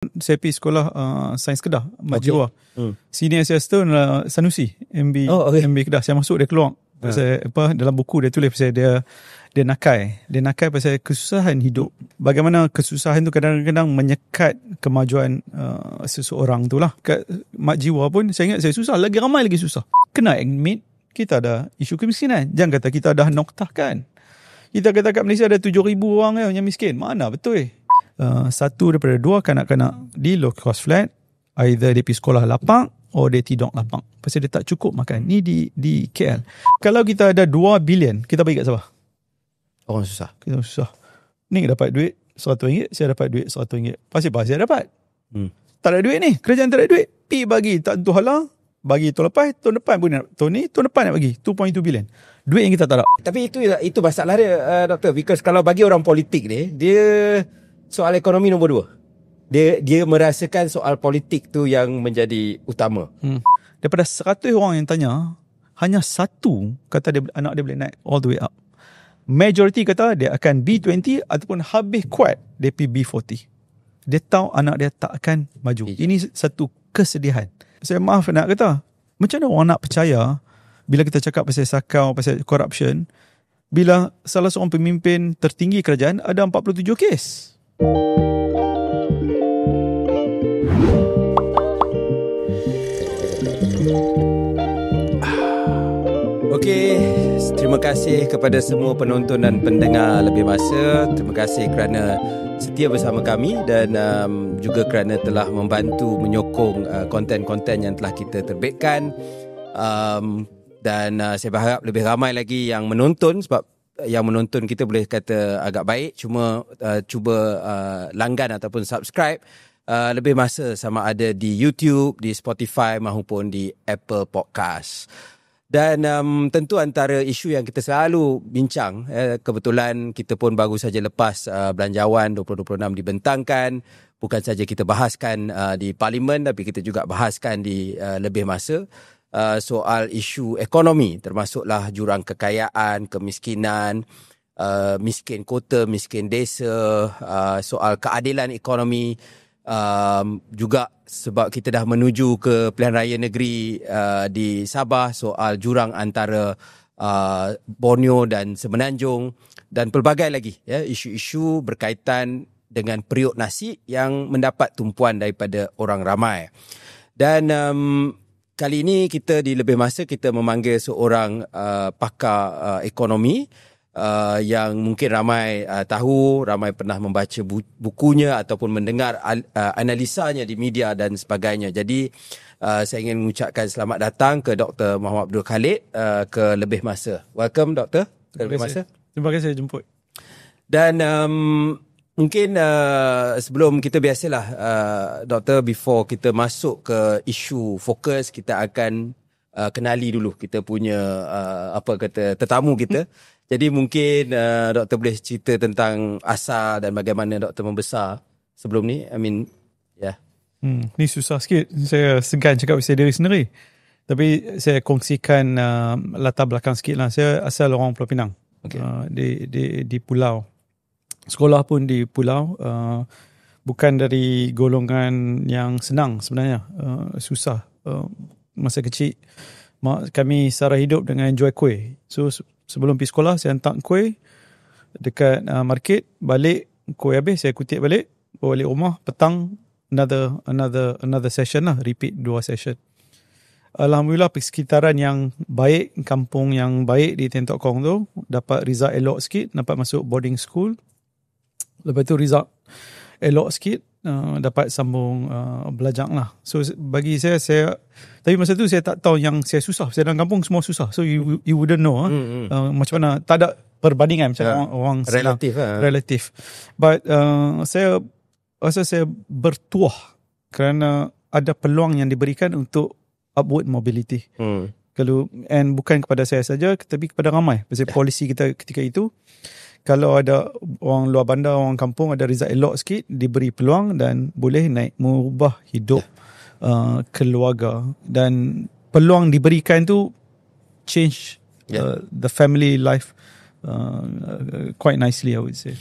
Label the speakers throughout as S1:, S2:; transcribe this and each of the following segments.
S1: Saya pergi sekolah Sains Kedah, Mat Jiwa. Senior saya tu Sanusi, MB Kedah. Saya masuk, dia keluar. Pasal dalam buku dia tulis pasal dia nakai pasal kesusahan hidup. Bagaimana kesusahan tu kadang-kadang menyekat kemajuan seseorang tu lah. Kat Mat Jiwa pun saya ingat saya susah, lagi ramai lagi susah. Kena admit kita ada isu kemiskinan. Jangan kata kita dah noktahkan. Kita kata kat Malaysia ada 7,000 orang yang miskin. Mana betul? Satu daripada dua kanak-kanak di low cost flat, either dia pergi sekolah lapang atau dia tidur lapang. Pasal dia tak cukup makan. Ni di KL. Kalau kita ada 2 bilion, kita bagi kat siapa?
S2: Orang susah.
S1: Kita susah. Ni dapat duit RM100, saya dapat duit RM100. Pasal dapat. Tak ada duit ni. Kerajaan tak ada duit. Pergi bagi. Tak tentu hala. Bagi tahun lepas, tahun depan pun nak. Tahun depan nak bagi 2.2 bilion. Duit yang kita tak ada.
S2: Tapi itu masalah dia, Doktor. Because kalau bagi orang politik ni, dia soal ekonomi nombor 2. Dia merasakan soal politik tu yang menjadi utama.
S1: Daripada 100 orang yang tanya, hanya satu kata anak dia boleh naik all the way up. Majority kata dia akan B20 ataupun habis kuat dia pergi B40. Dia tahu anak dia tak akan maju. Ini satu kesedihan. Saya maaf nak kata, macam mana orang nak percaya bila kita cakap pasal sakau, pasal corruption, bila salah seorang pemimpin tertinggi kerajaan ada 47 kes.
S2: Okey, terima kasih kepada semua penonton dan pendengar Lebih Masa. Terima kasih kerana setia bersama kami dan juga kerana telah membantu menyokong konten-konten yang telah kita terbitkan. Dan saya berharap lebih ramai lagi yang menonton, sebab yang menonton kita boleh kata agak baik. Cuma cuba langgan ataupun subscribe Lebih Masa, sama ada di YouTube, di Spotify maupun di Apple Podcast. Dan tentu antara isu yang kita selalu bincang, kebetulan kita pun baru saja lepas Belanjawan 2026 dibentangkan. Bukan saja kita bahaskan di Parlimen, tapi kita juga bahaskan di Lebih Masa. Soal isu ekonomi, termasuklah jurang kekayaan, kemiskinan, miskin kota, miskin desa, soal keadilan ekonomi. Juga sebab kita dah menuju ke pilihan raya negeri di Sabah, soal jurang antara Borneo dan Semenanjung dan pelbagai lagi isu-isu berkaitan dengan periuk nasi yang mendapat tumpuan daripada orang ramai. Dan kali ini kita di Lebih Masa kita memanggil seorang pakar ekonomi yang mungkin ramai tahu, ramai pernah membaca bukunya ataupun mendengar analisanya di media dan sebagainya. Jadi saya ingin mengucapkan selamat datang ke Dr. Muhammad Abdul Khalid ke Lebih Masa. Welcome Dr. ke Lebih Masa.
S1: Terima kasih jemput.
S2: Dan mungkin sebelum kita biasalah Doktor, before kita masuk ke isu fokus, kita akan kenali dulu kita punya tetamu kita. Jadi mungkin Doktor boleh cerita tentang asal dan bagaimana Doktor membesar sebelum ni.
S1: Ni susah sikit. Saya segan cakap pasal diri sendiri. Tapi saya kongsikan latar belakang sikit lah. Saya asal orang Pulau Pinang. Okay. Di pulau. Sekolah pun di pulau. Bukan dari golongan yang senang sebenarnya. Susah. Masa kecil kami sara hidup dengan jual kuih. So sebelum pergi sekolah saya hantar kuih dekat market, balik kuih habis saya kutip balik, bawa balik rumah, petang another session lah, repeat 2 session. Alhamdulillah persekitaran yang baik, kampung yang baik di Tentok Kong tu, dapat result elok sikit, dapat masuk boarding school. Lepas tu result elok sikit, dapat sambung belajar lah. So bagi saya tapi masa tu saya tak tahu yang saya susah. Saya dalam kampung semua susah. So you wouldn't know macam mana. Tak ada perbandingan macam orang relatif. But saya rasa saya bertuah kerana ada peluang yang diberikan untuk upward mobility. Kalau and bukan kepada saya saja, tapi kepada ramai. Pasal polisi kita ketika itu, kalau ada orang luar bandar, orang kampung ada result elok sikit, diberi peluang dan boleh naik, mengubah hidup keluarga. Dan peluang diberikan tu change the family life quite nicely, I would say.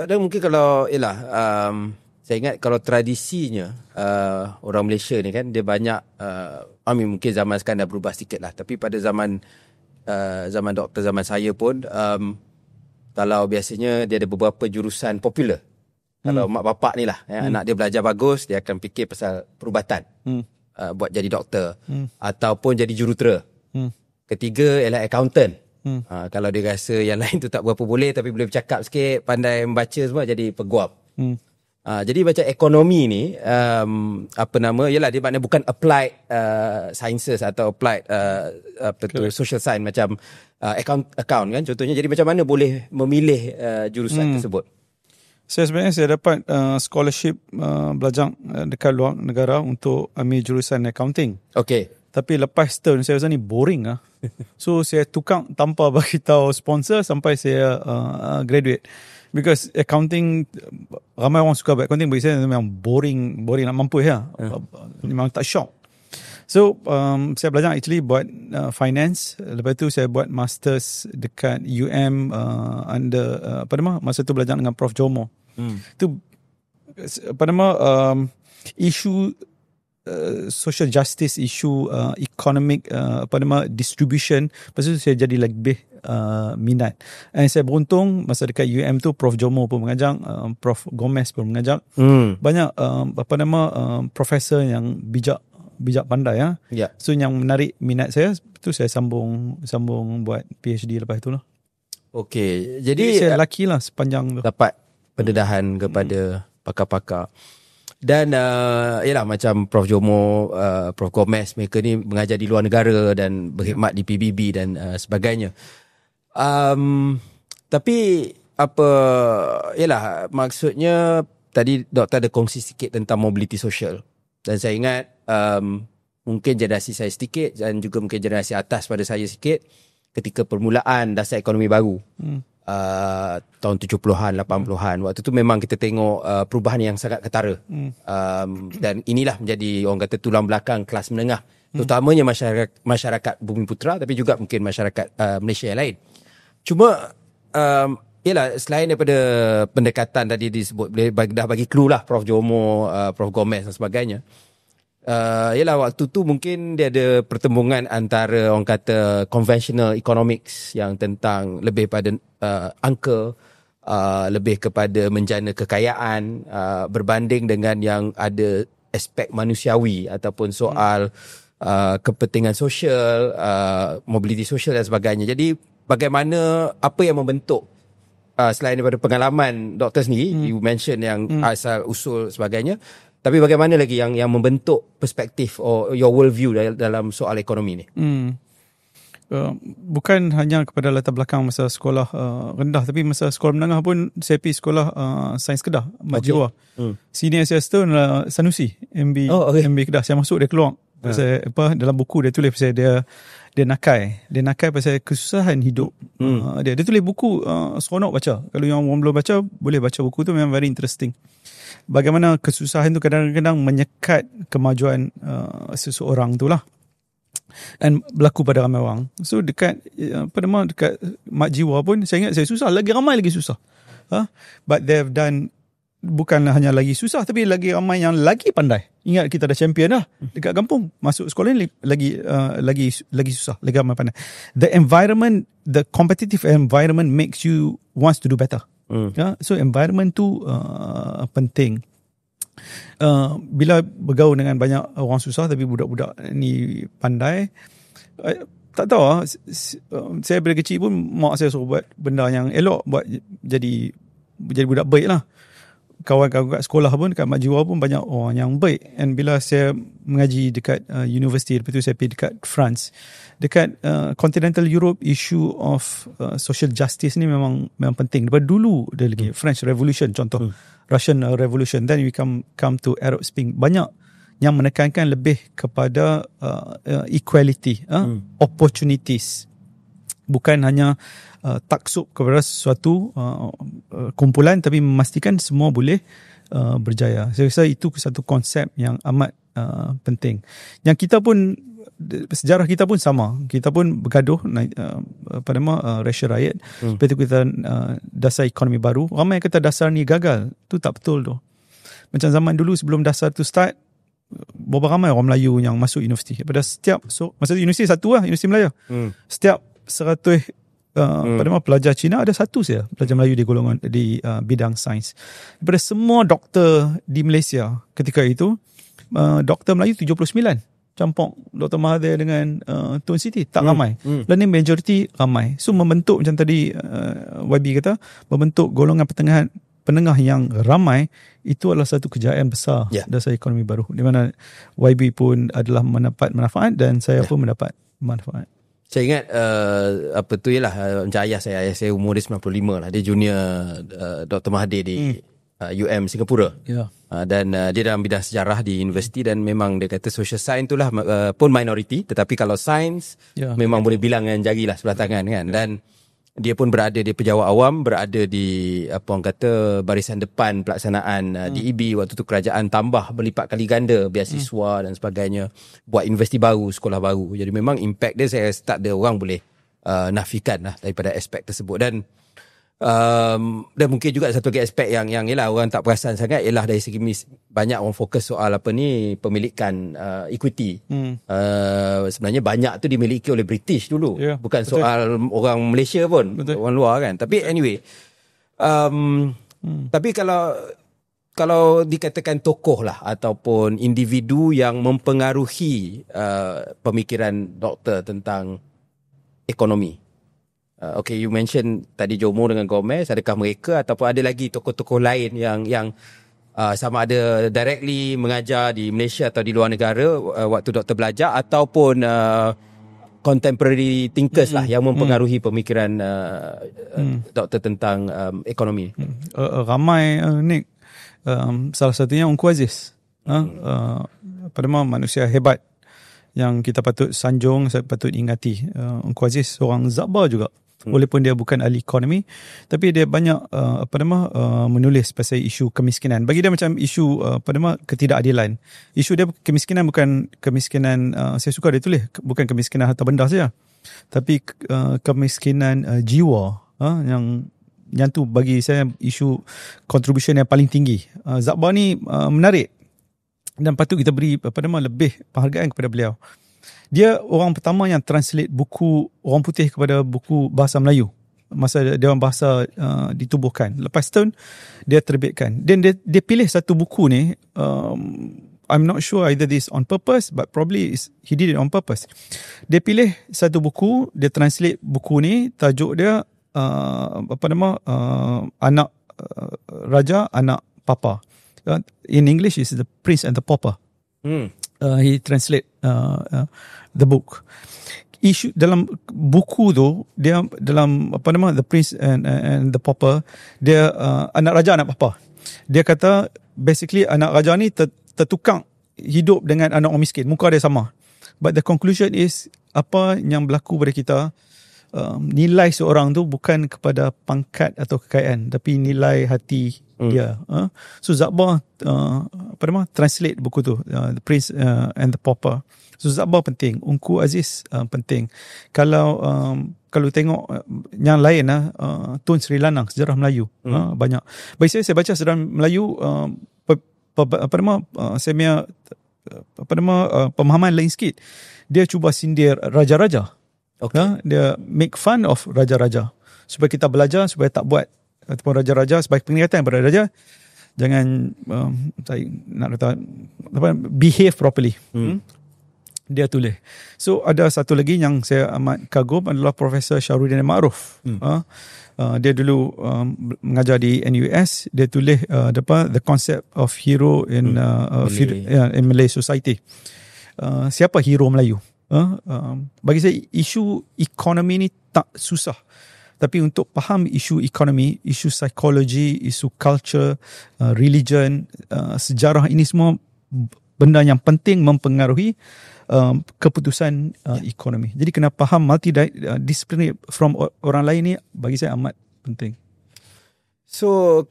S2: Dan mungkin kalau Saya ingat kalau tradisinya orang Malaysia ni kan dia banyak mungkin zaman sekarang dah berubah sedikit lah, tapi pada zaman doktor, zaman saya pun kalau biasanya dia ada beberapa jurusan popular. Kalau mak bapak ni lah anak dia belajar bagus, dia akan fikir pasal perubatan, buat jadi doktor ataupun jadi jurutera. Ketiga ialah accountant. Kalau dia rasa yang lain tu tak berapa boleh tapi boleh bercakap sikit, pandai membaca semua, jadi peguam. Jadi macam ekonomi ni ialah dia maknanya bukan applied sciences atau applied social science macam account kan contohnya. Jadi macam mana boleh memilih jurusan tersebut?
S1: Sebenarnya saya dapat scholarship belajar dekat luar negara untuk ambil jurusan accounting.
S2: Okay.
S1: Tapi lepas tahun saya rasa ni boring lah. So saya tukang tanpa bagi tahu sponsor sampai saya graduate. Because accounting, ramai orang suka buat accounting, bagi saya memang boring nak mampu ya. Memang tak shock. So saya belajar actually buat finance. Lepas tu saya buat masters dekat UM under masa tu belajar dengan Prof Jomo. Tu isu social justice, isu economic distribution. Lepas tu saya jadi lebih minat. And saya beruntung masa dekat UM tu Prof Jomo pun mengajar, Prof Gomez pun mengajar. Banyak profesor yang bijak pandai ya. Yeah. So yang menarik minat saya tu saya sambung buat PhD lepas tu lah.
S2: Okey. Jadi
S1: saya laki lah sepanjang tu.
S2: Dapat pendedahan kepada pakar-pakar. Dan yalah macam Prof Jomo, Prof Gomez, mereka ni mengajar di luar negara dan berkhidmat di PBB dan sebagainya. Tapi yalah maksudnya tadi doktor ada kongsi sikit tentang mobility sosial. Dan saya ingat mungkin generasi saya sedikit dan juga mungkin generasi atas pada saya sikit ketika permulaan dasar ekonomi baru. Tahun 70-an, 80-an. Waktu tu memang kita tengok perubahan yang sangat ketara. Dan inilah menjadi orang kata tulang belakang kelas menengah. Terutamanya masyarakat Bumiputera tapi juga mungkin masyarakat Malaysia yang lain. Cuma yalah, selain daripada pendekatan tadi disebut, dah bagi clue lah Prof Jomo, Prof Gomez dan sebagainya. Yalah waktu tu mungkin dia ada pertembungan antara orang kata conventional economics yang tentang lebih pada angka, lebih kepada menjana kekayaan, berbanding dengan yang ada aspek manusiawi ataupun soal kepentingan sosial, mobility sosial dan sebagainya. Jadi bagaimana, apa yang membentuk selain daripada pengalaman doktor sendiri, you mention yang asal usul sebagainya, tapi bagaimana lagi yang membentuk perspektif or your worldview dalam soal ekonomi ni?
S1: Bukan hanya kepada latar belakang masa sekolah rendah, tapi masa sekolah menengah pun saya pergi sekolah Sains Kedah, Mat Jiwa. Senior saya tu Sanusi, MB Kedah. Saya masuk, dia keluar. Pasal dalam buku dia tulis pasal dia nakai pasal kesusahan hidup. Dia tulis buku seronok baca. Kalau yang orang belum baca, boleh baca buku tu, memang very interesting. Bagaimana kesusahan tu kadang-kadang menyekat kemajuan seseorang tu lah. Dan berlaku pada ramai orang. So dekat Mat Jiwa pun saya ingat saya susah, ramai lagi susah. But they've done, bukanlah hanya lagi susah, tapi lagi ramai yang lagi pandai. Ingat kita dah champion dah dekat kampung, masuk sekolah ni lagi susah, lagi ramai pandai. The environment, the competitive environment makes you wants to do better. So environment tu penting. Bila bergaul dengan banyak orang susah tapi budak-budak ni pandai, tak tahu saya bila kecil pun mak saya suruh buat benda yang elok, buat jadi budak baik lah. Kawan-kawan kat sekolah pun, kat Mat Jiwa pun banyak orang yang baik. And bila saya mengaji dekat universiti, lepas tu saya pergi dekat France, dekat continental Europe, issue of social justice ni memang penting daripada dulu. Dia lagi French Revolution contoh, Russian Revolution, then we come to Arab Spring. Banyak yang menekankan lebih kepada equality, opportunities, bukan hanya taksub kepada sesuatu kumpulan, tapi memastikan semua boleh berjaya. Saya rasa itu satu konsep yang amat penting. Yang kita pun, sejarah kita pun sama. Kita pun bergaduh racial riot. Lepas tu kita dasar ekonomi baru. Ramai kata dasar ni gagal. Tu tak betul tu. Macam zaman dulu sebelum dasar tu start, berapa ramai orang Melayu yang masuk universiti. Pada setiap, masa tu universiti satu lah, Universiti Melayu. Setiap 100 pelajar Cina ada satu saja pelajar Melayu di golongan di bidang sains. Daripada semua doktor di Malaysia ketika itu, doktor Melayu 79. Campur Dr. Mahathir dengan Tun Siti tak ramai. Learning majority ramai. So membentuk macam tadi YB kata, membentuk golongan penengah yang ramai, itu adalah satu kejayaan besar dasar ekonomi baru, di mana YB pun adalah mendapat manfaat dan saya pun mendapat manfaat.
S2: Saya ingat macam ayah saya umur dia 95 lah. Dia junior Dr. Mahathir di UM Singapura. Dan dia dalam bidang sejarah di universiti, dan memang dia kata social science itulah pun minority, tetapi kalau science memang boleh bilang dengan jari lah sebelah tangan kan. Dan dia pun berada di pejabat awam, berada di barisan depan pelaksanaan DEB. Waktu tu kerajaan tambah berlipat kali ganda beasiswa dan sebagainya, buat universiti baru, sekolah baru. Jadi memang impact dia, saya tak ada orang boleh nafikan lah daripada aspek tersebut. Dan mungkin juga satu lagi aspek yang ialah orang tak perasan sangat, ialah dari segi banyak orang fokus soal pemilikan equity. Sebenarnya banyak tu dimiliki oleh British dulu, bukan betul. Soal orang Malaysia pun, betul. Orang luar kan. Tapi anyway, tapi kalau dikatakan tokoh lah ataupun individu yang mempengaruhi pemikiran doktor tentang ekonomi. Okay, you mention tadi Jomo dengan Gomez, adakah mereka ataupun ada lagi tokoh-tokoh lain yang sama ada directly mengajar di Malaysia atau di luar negara waktu doktor belajar, ataupun contemporary thinkers lah yang mempengaruhi pemikiran doktor tentang ekonomi?
S1: Ramai, Nick. Salah satunya Ungku Aziz. Manusia hebat yang kita patut sanjung, patut ingati. Ungku Aziz seorang Zabar juga. Walaupun dia bukan ahli ekonomi, tapi dia banyak menulis pasal isu kemiskinan. Bagi dia macam isu ketidakadilan. Isu dia kemiskinan bukan kemiskinan, saya suka dia tulis, bukan kemiskinan harta benda saja, tapi kemiskinan jiwa, yang tu bagi saya isu contribution yang paling tinggi. Zabar ni menarik dan patut kita beri lebih penghargaan kepada beliau. Dia orang pertama yang translate buku orang putih kepada buku bahasa Melayu masa Dewan Bahasa ditubuhkan. Lepas tu dia terbitkan. Dan dia pilih satu buku ni, I'm not sure either this on purpose, but probably he did it on purpose. Dia pilih satu buku, dia translate buku ni, tajuk dia anak raja, anak papa. In English is The Prince and the Pauper. He translate the book. Isu dalam buku tu, dia dalam The Prince and the Pauper, dia anak raja, anak papa. Dia kata basically anak raja ni tertukang hidup dengan anak orang miskin, muka dia sama. But the conclusion is, apa yang berlaku pada kita, nilai seorang tu bukan kepada pangkat atau kekayaan, tapi nilai hati dia. So Zabar translate buku tu, The Prince and the Pauper. So Zabar penting, Ungku Aziz penting. Kalau tengok yang lain, Tun Sri Lanang, sejarah Melayu, banyak. Bagi saya baca sejarah Melayu, saya punya pemahaman lain sikit. Dia cuba sindir raja-raja. Okay. Dia make fun of raja-raja supaya kita belajar, supaya tak buat, ataupun raja-raja sebagai peringatan kepada raja, jangan behave properly. Dia tulis. So ada satu lagi yang saya amat kagum adalah Profesor Syahrudin Ma'ruf. Dia dulu mengajar di NUS. Dia tulis the concept of hero in Malay society. Siapa hero Melayu? Bagi saya isu ekonomi ni tak susah, tapi untuk faham isu ekonomi, isu psikologi, isu culture, religion, sejarah, ini semua benda yang penting mempengaruhi keputusan ekonomi. Jadi kena faham multidisciplinary from orang lain ni, bagi saya amat penting.
S2: So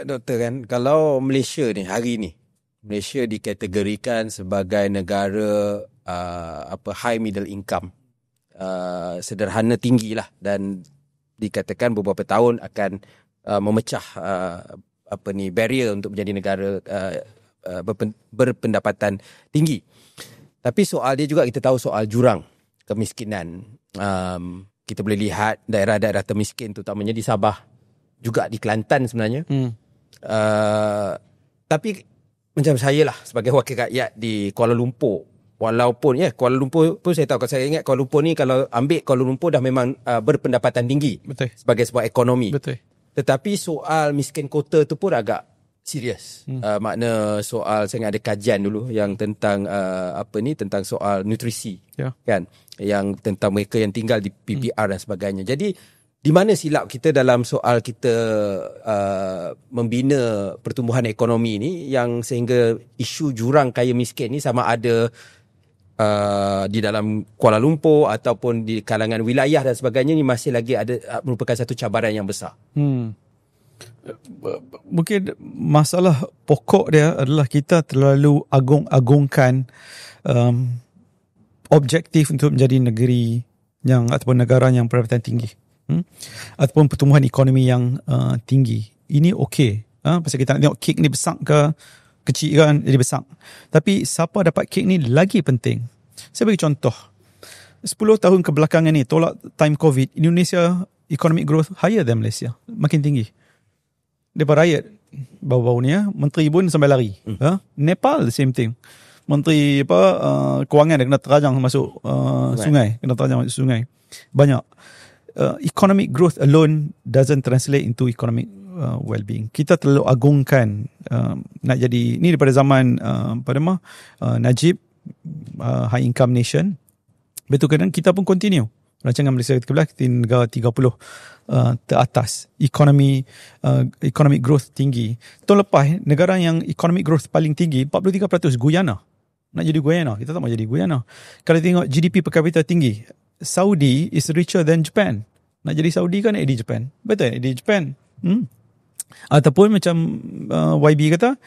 S2: doktor, kan kalau Malaysia ni hari ni, Malaysia dikategorikan sebagai negara high middle income, sederhana tinggi lah, dan dikatakan beberapa tahun akan memecah barrier untuk menjadi negara berpendapatan tinggi. Tapi soal dia juga, kita tahu soal jurang kemiskinan. Kita boleh lihat daerah-daerah termiskin, terutamanya di Sabah, juga di Kelantan sebenarnya. Tapi macam saya lah sebagai wakil rakyat di Kuala Lumpur, walaupun Kuala Lumpur pun saya tahu, kalau saya ingat Kuala Lumpur ni, kalau ambil Kuala Lumpur dah memang berpendapatan tinggi.
S1: Betul.
S2: Sebagai sebuah ekonomi.
S1: Betul.
S2: Tetapi soal miskin kota tu pun agak serius. Makna soal, saya ingat ada kajian dulu yang tentang tentang soal nutrisi, kan, yang tentang mereka yang tinggal di PPR dan sebagainya. Jadi di mana silap kita dalam soal kita membina pertumbuhan ekonomi ni, yang sehingga isu jurang kaya miskin ni sama ada di dalam Kuala Lumpur ataupun di kalangan wilayah dan sebagainya ni masih lagi merupakan satu cabaran yang besar.
S1: Mungkin masalah pokok dia adalah kita terlalu agung-agungkan objektif untuk menjadi negeri yang ataupun negara yang pendapatan tinggi, ataupun pertumbuhan ekonomi yang tinggi. Ini okey, pasal kita nak tengok kek ni besar ke kecil kan, jadi besar. Tapi siapa dapat kek ni lagi penting. Saya bagi contoh. 10 tahun kebelakangan ni, tolak time COVID, Indonesia economic growth higher than Malaysia. Makin tinggi. Daripada rakyat baru-baru ni, menteri pun sampai lari. Nepal the same thing. Menteri kewangan dia kena terajang masuk sungai. Kena terajang masuk sungai. Banyak. Economic growth alone doesn't translate into economic well-being. Kita terlalu agungkan nak jadi ni daripada zaman Najib, high income nation. Betul kadang kita pun continue rancangan Malaysia ke-13, kita negara 30 teratas, economic growth tinggi. Tahun lepas negara yang economic growth paling tinggi 43% Guyana. Nak jadi Guyana, kita tak mau jadi Guyana. Kalau tengok GDP per capita tinggi, Saudi is richer than Japan. Nak jadi Saudi kan nak jadi Japan. Betul, nak jadi Japan. Ataupun macam YB kata,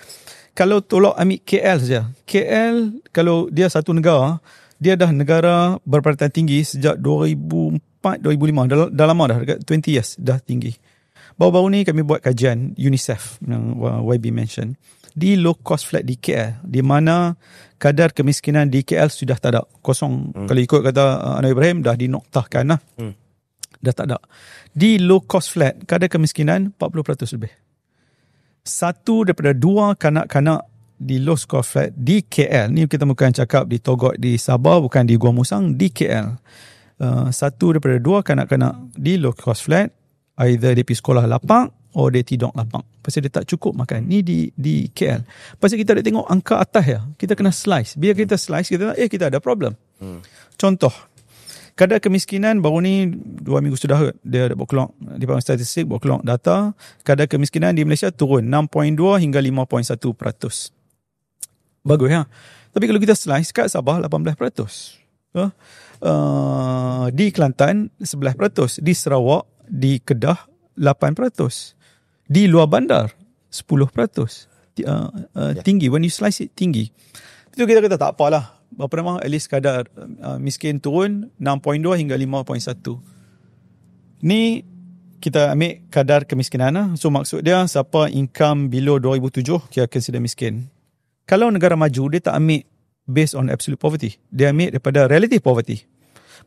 S1: kalau tolak ambil KL saja. KL kalau dia satu negara, dia dah negara berpendapatan tinggi sejak 2004-2005. Dah lama dah, dekat 20 years dah tinggi. Baru-baru ni kami buat kajian UNICEF yang YB mention. Di low cost flat di KL, di mana kadar kemiskinan di KL sudah tak ada. Kosong. Kalau ikut kata Anwar Ibrahim, dah dinoktahkan lah. Dah tak ada. Di low cost flat, kadar kemiskinan 40% lebih. Satu daripada dua kanak-kanak di low cost flat di KL, ni kita bukan cakap di Togok di Sabah, bukan di Gua Musang, di KL. Satu daripada dua kanak-kanak di low cost flat, either dia pergi sekolah lapak atau dia tidur lapak. Pasal dia tak cukup makan. Ni di KL. Pasal kita ada tengok angka atas ya. Kita kena slice. Biar kita slice, kita kita ada problem. Contoh, kadar kemiskinan baru ni 2 minggu sudah dia buat keluar, Departemen Statistik buat keluar data, kadar kemiskinan di Malaysia turun 6.2 hingga 5.1%. Bagus ya. Tapi kalau kita slice, kat Sabah 18%. Di Kelantan 11%, di Sarawak, di Kedah 8%, di luar bandar 10%. Tinggi, when you slice it tinggi. Itu kita kata tak apalah. Berapa nama at least kadar miskin turun 6.2 hingga 5.1. Ni kita ambil kadar kemiskinan lah. So maksud dia siapa income below 2007 kira consider miskin. Kalau negara maju, dia tak ambil based on absolute poverty. Dia ambil daripada relative poverty.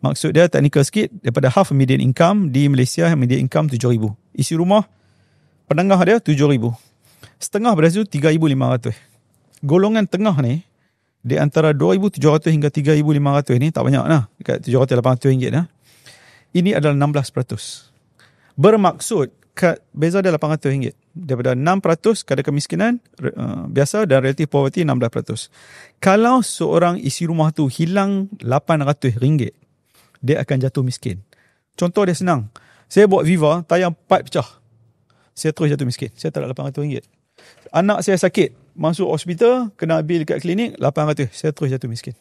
S1: Maksud dia teknikal sikit, daripada half median income di Malaysia, median income 7,000. Isi rumah, penengah dia 7,000. Setengah pada situ 3,500. Golongan tengah ni, di antara 2,700 hingga 3,500 ni, tak banyak lah. Dekat 700-800 ringgit lah. Ini adalah 16%. Bermaksud, beza dia 800 ringgit. Daripada 6% kadar kemiskinan biasa dan relative poverty 16%. Kalau seorang isi rumah tu hilang 800 ringgit, dia akan jatuh miskin. Contoh dia senang. Saya buat Viva, tayar pipe pecah. Saya terus jatuh miskin. Saya tak ada 800 ringgit. Anak saya sakit, masuk hospital, kena bil dekat klinik, 800. Saya terus jatuh miskin.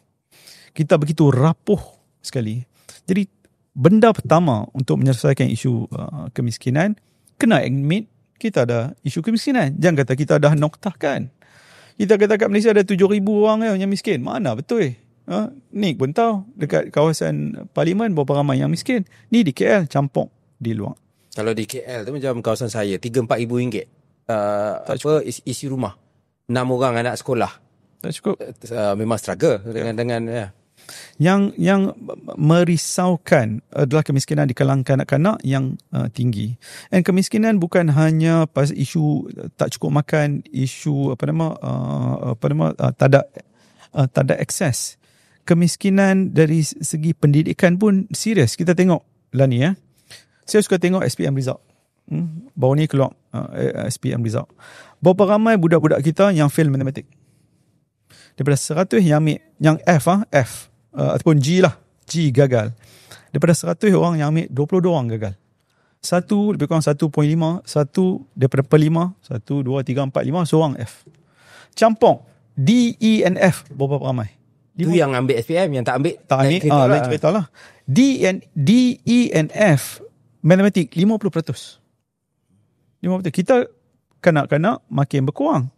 S1: Kita begitu rapuh sekali. Jadi, benda pertama untuk menyelesaikan isu kemiskinan, kena admit kita ada isu kemiskinan. Jangan kata kita dah noktahkan. Kita kata kat Malaysia ada 7,000 orang yang miskin. Mana betul? Ni pun tahu. Dekat kawasan Parlimen berapa ramai yang miskin. Ni di KL campur di luar.
S2: Kalau di KL tu macam kawasan saya, 3-4 ribu ringgit. isi rumah. 6 orang anak sekolah.
S1: Tak cukup.
S2: Memang struggle dengan ya.
S1: Yang merisaukan adalah kemiskinan di kalangan kanak-kanak yang tinggi. Dan kemiskinan bukan hanya pasal isu tak cukup makan, isu tak ada akses. Kemiskinan dari segi pendidikan pun serius. Kita tengok lah ni ya. Saya suka tengok SPM result. Baru ni keluar SPM result. Berapa ramai budak-budak kita yang fail matematik? Daripada 100 yang ambil yang F ataupun G lah, G gagal. Daripada 100 orang yang ambil 22 orang gagal. Satu lebih kurang 1.5, satu daripada per 5, 1 2 3 4 5 seorang F. Campur D, E and F berapa ramai?
S2: Itu yang ambil SPM, yang tak ambil
S1: lain cerita lah. D, E and F matematik 50%. Kita kanak-kanak makin berkurang.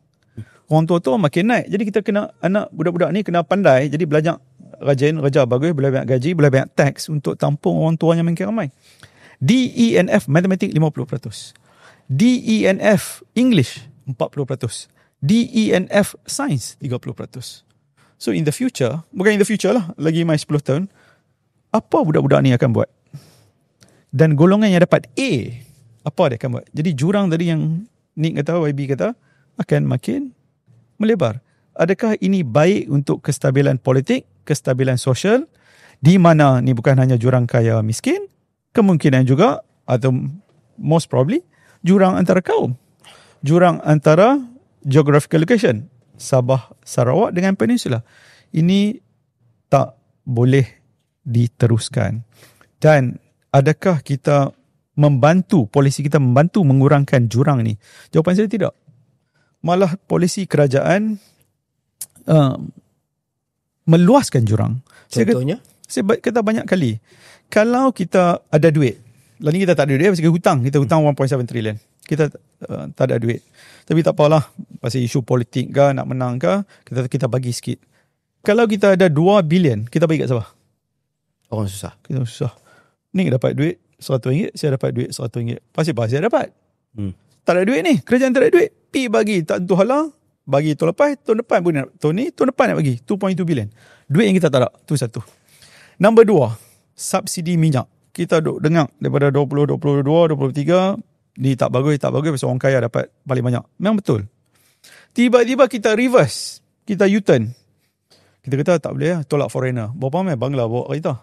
S1: Orang tua-tua makin naik. Jadi kita kena, anak budak-budak ni kena pandai. Jadi belajar rajin, kerja bagus, boleh banyak gaji, boleh banyak tax untuk tampung orang tuanya makin ramai. D, E and F matematik 50%. D, E and F English 40%. D, E and F Science 30%. So in the future, bukan in the future lah, lagi mai 10 tahun, apa budak-budak ni akan buat? Dan golongan yang dapat A, apa dia akan buat? Jadi jurang tadi yang Nick kata, YB kata, akan makin melebar. Adakah ini baik untuk kestabilan politik, kestabilan sosial, di mana ni bukan hanya jurang kaya miskin, kemungkinan juga, atau most probably, jurang antara kaum. Jurang antara geographical location, Sabah, Sarawak dengan Peninsula. Ini tak boleh diteruskan. Dan adakah kita membantu, polisi kita membantu mengurangkan jurang ni? Jawapan saya tidak. Malah polisi kerajaan meluaskan jurang.
S2: Contohnya?
S1: Saya kata banyak kali. Kalau kita ada duit, lah ni kita tak ada duit, pasal hutang. Kita hutang 1.7 trilion. Kita tak ada duit. Tapi tak apalah, pasal isu politik ke, nak menang ke, kita bagi sikit. Kalau kita ada 2 bilion, kita bagi kat siapa?
S2: Orang susah.
S1: Kita susah. Ni dapat duit RM100, saya dapat duit RM100. Pasal saya dapat. Tak ada duit ni, kerajaan tak ada duit. Pi bagi, tak tentu hala, bagi tahun lepas, tahun depan pun nak, tahun depan nak bagi 2.2 bilion. Duit yang kita tak ada, tu satu. Nombor 2, subsidi minyak. Kita duk dengar daripada 20, 22, 23, ni tak bagus, pasal orang kaya dapat paling banyak. Memang betul. Tiba-tiba kita reverse, kita U-turn. Kita kata tak boleh lah, tolak foreigner. Berapa ramai Bangla bawa kita?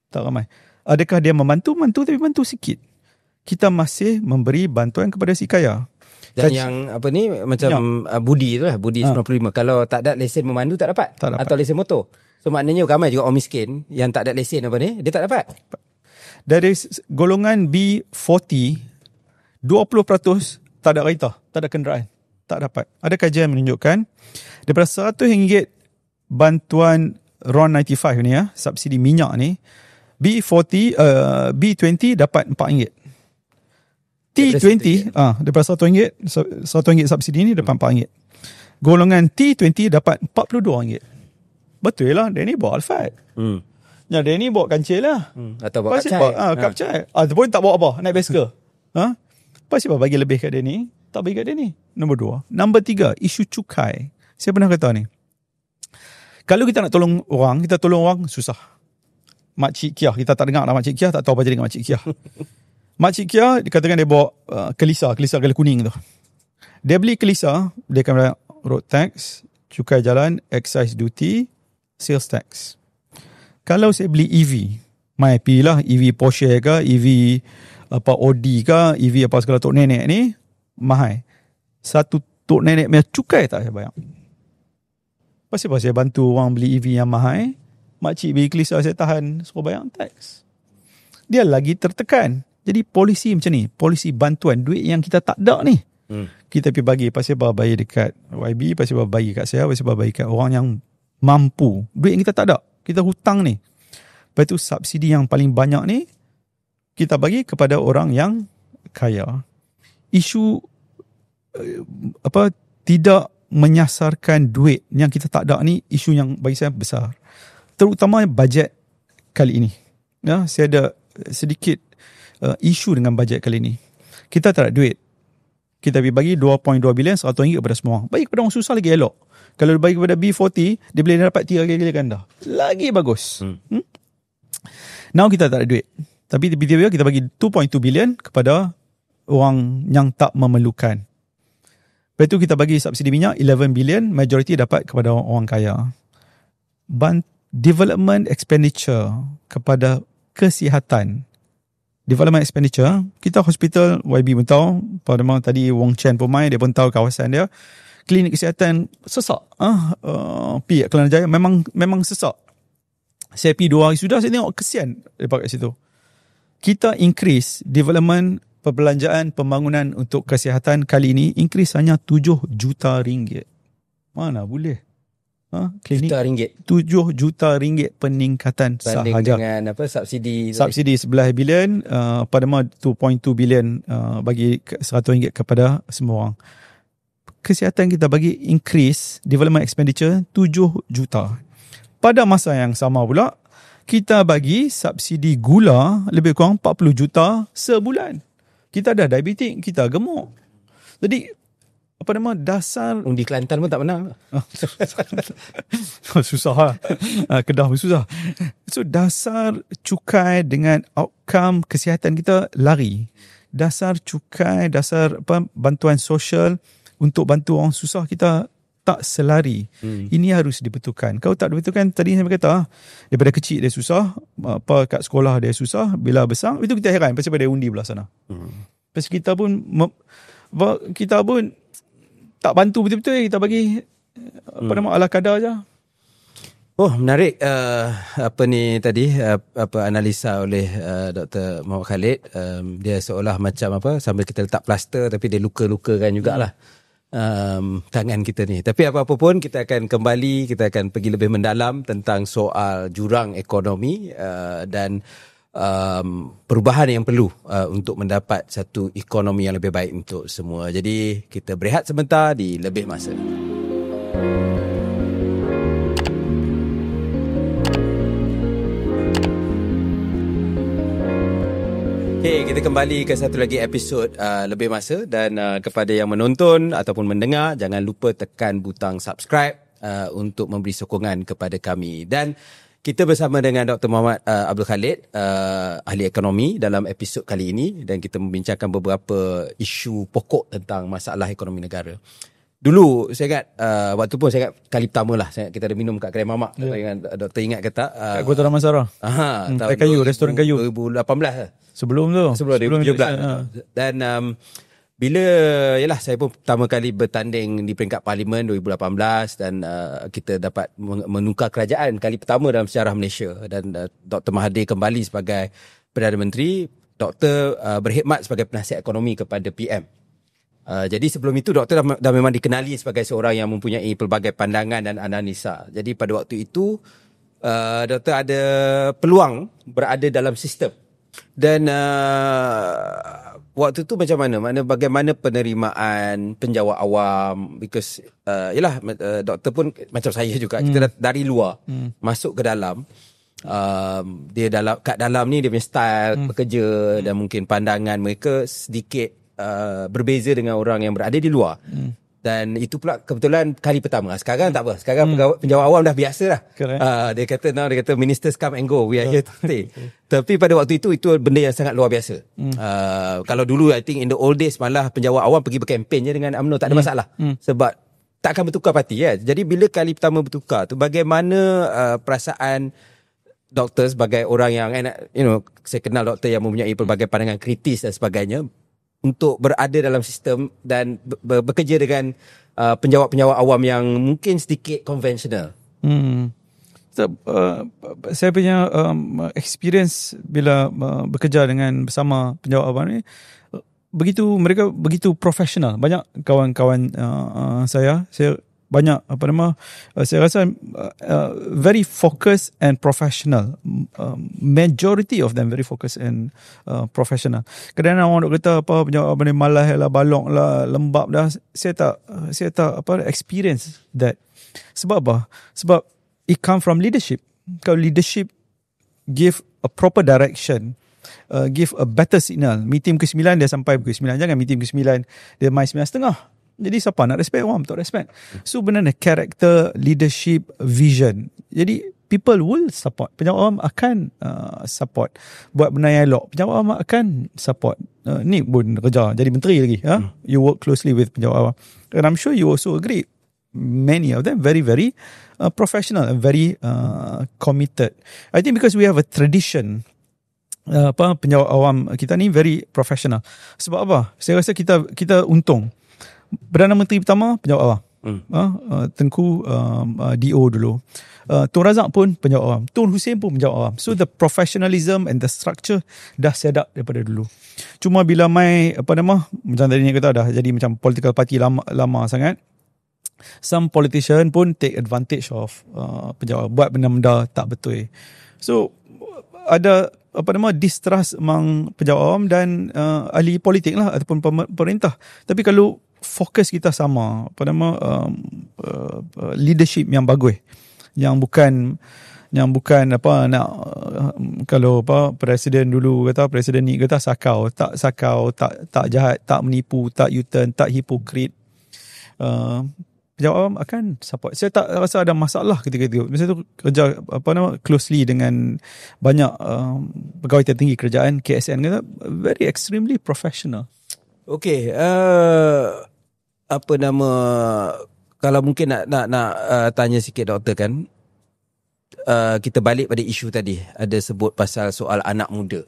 S1: Tak ramai. Adakah dia membantu tapi bantu sikit. Kita masih memberi bantuan kepada si kaya.
S2: Dan yang apa ni macam budi tu lah, budi 95. Kalau tak ada lesen memandu tak dapat. Atau lesen motor. So maknanya ramai juga orang miskin yang tak ada lesen apa ni, dia tak dapat.
S1: Dari golongan B40, 20% tak ada kereta, tak ada kenderaan, tak dapat. Ada kajian menunjukkan daripada RM100 bantuan RON 95 ni subsidi minyak ni, B20 dapat RM4. T20 daripada RM100 subsidi ni dapat RM4. Golongan T20 dapat RM42. Betul lah, dia ni bawa Alphard. Ya, dia ni bawa kancil lah.
S2: Atau bawa
S1: kapcai. Ataupun tak bawa apa, naik basikal. Pasal apa bagi lebih kat dia ni? Tak bagi kat dia ni. Nombor 2. Nombor 3, isu cukai. Saya pernah kata ni, kalau kita nak tolong orang, kita tolong orang susah. Makcik Kia, kita tak dengar lah Makcik Kia, tak tahu apa jadi dengan Makcik Kia. Makcik Kia, dikatakan dia bawa kelisa gala kuning tu. Dia beli kelisa, dia akan bayar road tax, cukai jalan, excise duty, sales tax. Kalau saya beli EV, MyP lah, EV Porsche ke, EV apa Audi ke, EV apa segala tok nenek ni, mahal. Satu tok nenek punya cukai tak saya bayar. Pasal saya bantu orang beli EV yang mahal, makcik beli kelisa saya tahan, suruh bayar tax. Dia lagi tertekan. Jadi polisi macam ni, polisi bantuan, duit yang kita tak ada ni, kita pergi bagi. Pasal bagi dekat YB, pasal bagi kat saya, pasal bagi kat orang yang mampu. Duit yang kita tak ada, kita hutang ni. Lepas tu subsidi yang paling banyak ni, kita bagi kepada orang yang kaya. Isu tidak menyasarkan duit yang kita tak ada ni, isu yang bagi saya besar. Terutama bajet kali ini. Ya, saya ada sedikit isu dengan bajet kali ini. Kita tak ada duit. kita bagi 2.2 bilion RM100 kepada semua orang. Bagi kepada orang susah lagi elok. Kalau bagi kepada B40, dia boleh dapat 3 kali ganda. Lagi bagus. Now kita tak ada duit. Tapi tiba-tiba kita bagi 2.2 bilion kepada orang yang tak memerlukan. Lepas tu kita bagi subsidi minyak 11 bilion, majority dapat kepada orang kaya. Development expenditure kepada kesihatan. Development expenditure, kita hospital YB pun tahu, pada mana tadi Wong Chen pun main, dia pun tahu kawasan dia. Klinik kesihatan sesak. Pi Kelana Jaya memang sesak. Saya pergi 2 hari sudah, saya tengok kesian daripada kat situ. Kita increase development perbelanjaan pembangunan untuk kesihatan kali ini, increase hanya 7 juta ringgit. Mana boleh? Klinik
S2: RM7
S1: 7 juta ringgit peningkatan
S2: banding
S1: sahaja.
S2: dengan subsidi
S1: 11 bilion, pada 2.2 bilion bagi RM100 kepada semua orang. Kesihatan kita bagi increase development expenditure 7 juta. Pada masa yang sama pula, kita bagi subsidi gula lebih kurang 40 juta sebulan. Kita dah diabetik, kita gemuk. Jadi dasar
S2: undi Kelantan pun tak menang.
S1: Susah lah. Kedah pun susah. So dasar cukai dengan outcome kesihatan kita lari. Dasar cukai, dasar bantuan sosial untuk bantu orang susah kita tak selari. Ini harus dibetulkan. Kalau tak dibetulkan, tadi saya berkata daripada kecil dia susah, kat sekolah dia susah, bila besar itu kita heran pasal dia undi belah sana. Pasal kita pun tak bantu betul-betul, kita bagi ala kadar je.
S2: Oh, menarik tadi analisa oleh Dr. Muhammad Khalid. Dia seolah macam sambil kita letak plaster tapi dia luka-lukakan jugalah tangan kita ni. Tapi apa-apa pun kita akan kembali, kita akan pergi lebih mendalam tentang soal jurang ekonomi dan perubahan yang perlu untuk mendapat satu ekonomi yang lebih baik untuk semua. Jadi kita berehat sebentar di Lebih Masa. Okay, kita kembali ke satu lagi episod Lebih Masa dan kepada yang menonton ataupun mendengar, jangan lupa tekan butang subscribe untuk memberi sokongan kepada kami. Dan kita bersama dengan Dr. Muhammad Abdul Khalid, ahli ekonomi dalam episod kali ini, dan kita membincangkan beberapa isu pokok tentang masalah ekonomi negara. Dulu saya ingat, waktu pun saya ingat kali pertama lah kita ada minum kat kedai mamak. Doktor ingat ke tak?
S1: Kat Kota Damansara.
S2: Tahun
S1: kayu, restoran kayu.
S2: 2018 lah.
S1: Sebelum
S2: 2017. Dan bila saya pun pertama kali bertanding di peringkat parlimen 2018 dan kita dapat menukar kerajaan kali pertama dalam sejarah Malaysia, dan Dr. Mahathir kembali sebagai Perdana Menteri. Doktor berkhidmat sebagai penasihat ekonomi kepada PM. Jadi sebelum itu doktor dah memang dikenali sebagai seorang yang mempunyai pelbagai pandangan dan analisa. Jadi pada waktu itu doktor ada peluang berada dalam sistem. Dan waktu tu macam mana? Bagaimana penerimaan penjawat awam? Because doktor pun macam saya juga, kita dari luar masuk ke dalam. Dia kat dalam ni dia punya style bekerja dan mungkin pandangan mereka sedikit berbeza dengan orang yang berada di luar. Dan itu pula kebetulan kali pertama. Sekarang tak apa. Sekarang penjawat awam dah biasa lah. Dia kata ministers come and go, we are here to stay. Tapi pada waktu itu benda yang sangat luar biasa. Kalau dulu I think in the old days malah penjawat awam pergi berkempen je dengan UMNO, tak ada masalah. Sebab tak akan bertukar parti kan. Jadi bila kali pertama bertukar tu, bagaimana perasaan doktor sebagai orang yang saya kenal doktor yang mempunyai pelbagai pandangan kritis dan sebagainya, untuk berada dalam sistem dan bekerja dengan penjawat-penjawat awam yang mungkin sedikit konvensional.
S1: So, saya punya experience bila bekerja bersama penjawat awam ni, mereka begitu profesional. Banyak kawan-kawan saya banyak saya rasa very focused and professional. Majority of them very focused and professional. Kadang-kadang orang duk kata penjawab ni malas lah, balok lah, lembab dah. Saya tak experience that. Sebab apa? Sebab it come from leadership. Kalau leadership give a proper direction, give a better signal. Meeting pukul 9 dia sampai pukul 9. Jangan meeting pukul 9 dia main 9.30. Jadi siapa nak respect, orang tak respect. So benar character, leadership, vision. Jadi people will support. Pejabat awam akan support. Buat benda yang elok, pejabat awam akan support. Ni pun kerja jadi menteri lagi. You work closely with pejabat awam. And I'm sure you also agree. Many of them very, very professional and very committed. I think because we have a tradition, penjawat awam kita ni very professional. Sebab apa? Saya rasa kita untung. Perdana Menteri pertama penjawat awam. Tengku DO dulu. Tun Razak pun penjawat awam. Tun Hussein pun penjawat awam. So the professionalism and the structure dah set up daripada dulu. Cuma bila mai macam tadi ni kata dah jadi macam political party lama sangat. Some politician pun take advantage of pejabat, buat benda-benda tak betul. So ada distrust among pejabat awam dan ahli politik lah ataupun pemerintah. Tapi kalau fokus kita sama, leadership yang bagus, yang bukan kalau presiden dulu kata, presiden ni kata sakau, tak jahat, tak menipu, tak U-turn, tak hipokrit. Pejabat awam akan support. Saya tak rasa ada masalah ketika itu. Masa tu kerja closely dengan banyak pegawai tertinggi kerajaan KSN kata very extremely professional.
S2: Okay, kalau mungkin nak tanya sikit doktor kan, kita balik pada isu tadi, ada sebut pasal soal anak muda.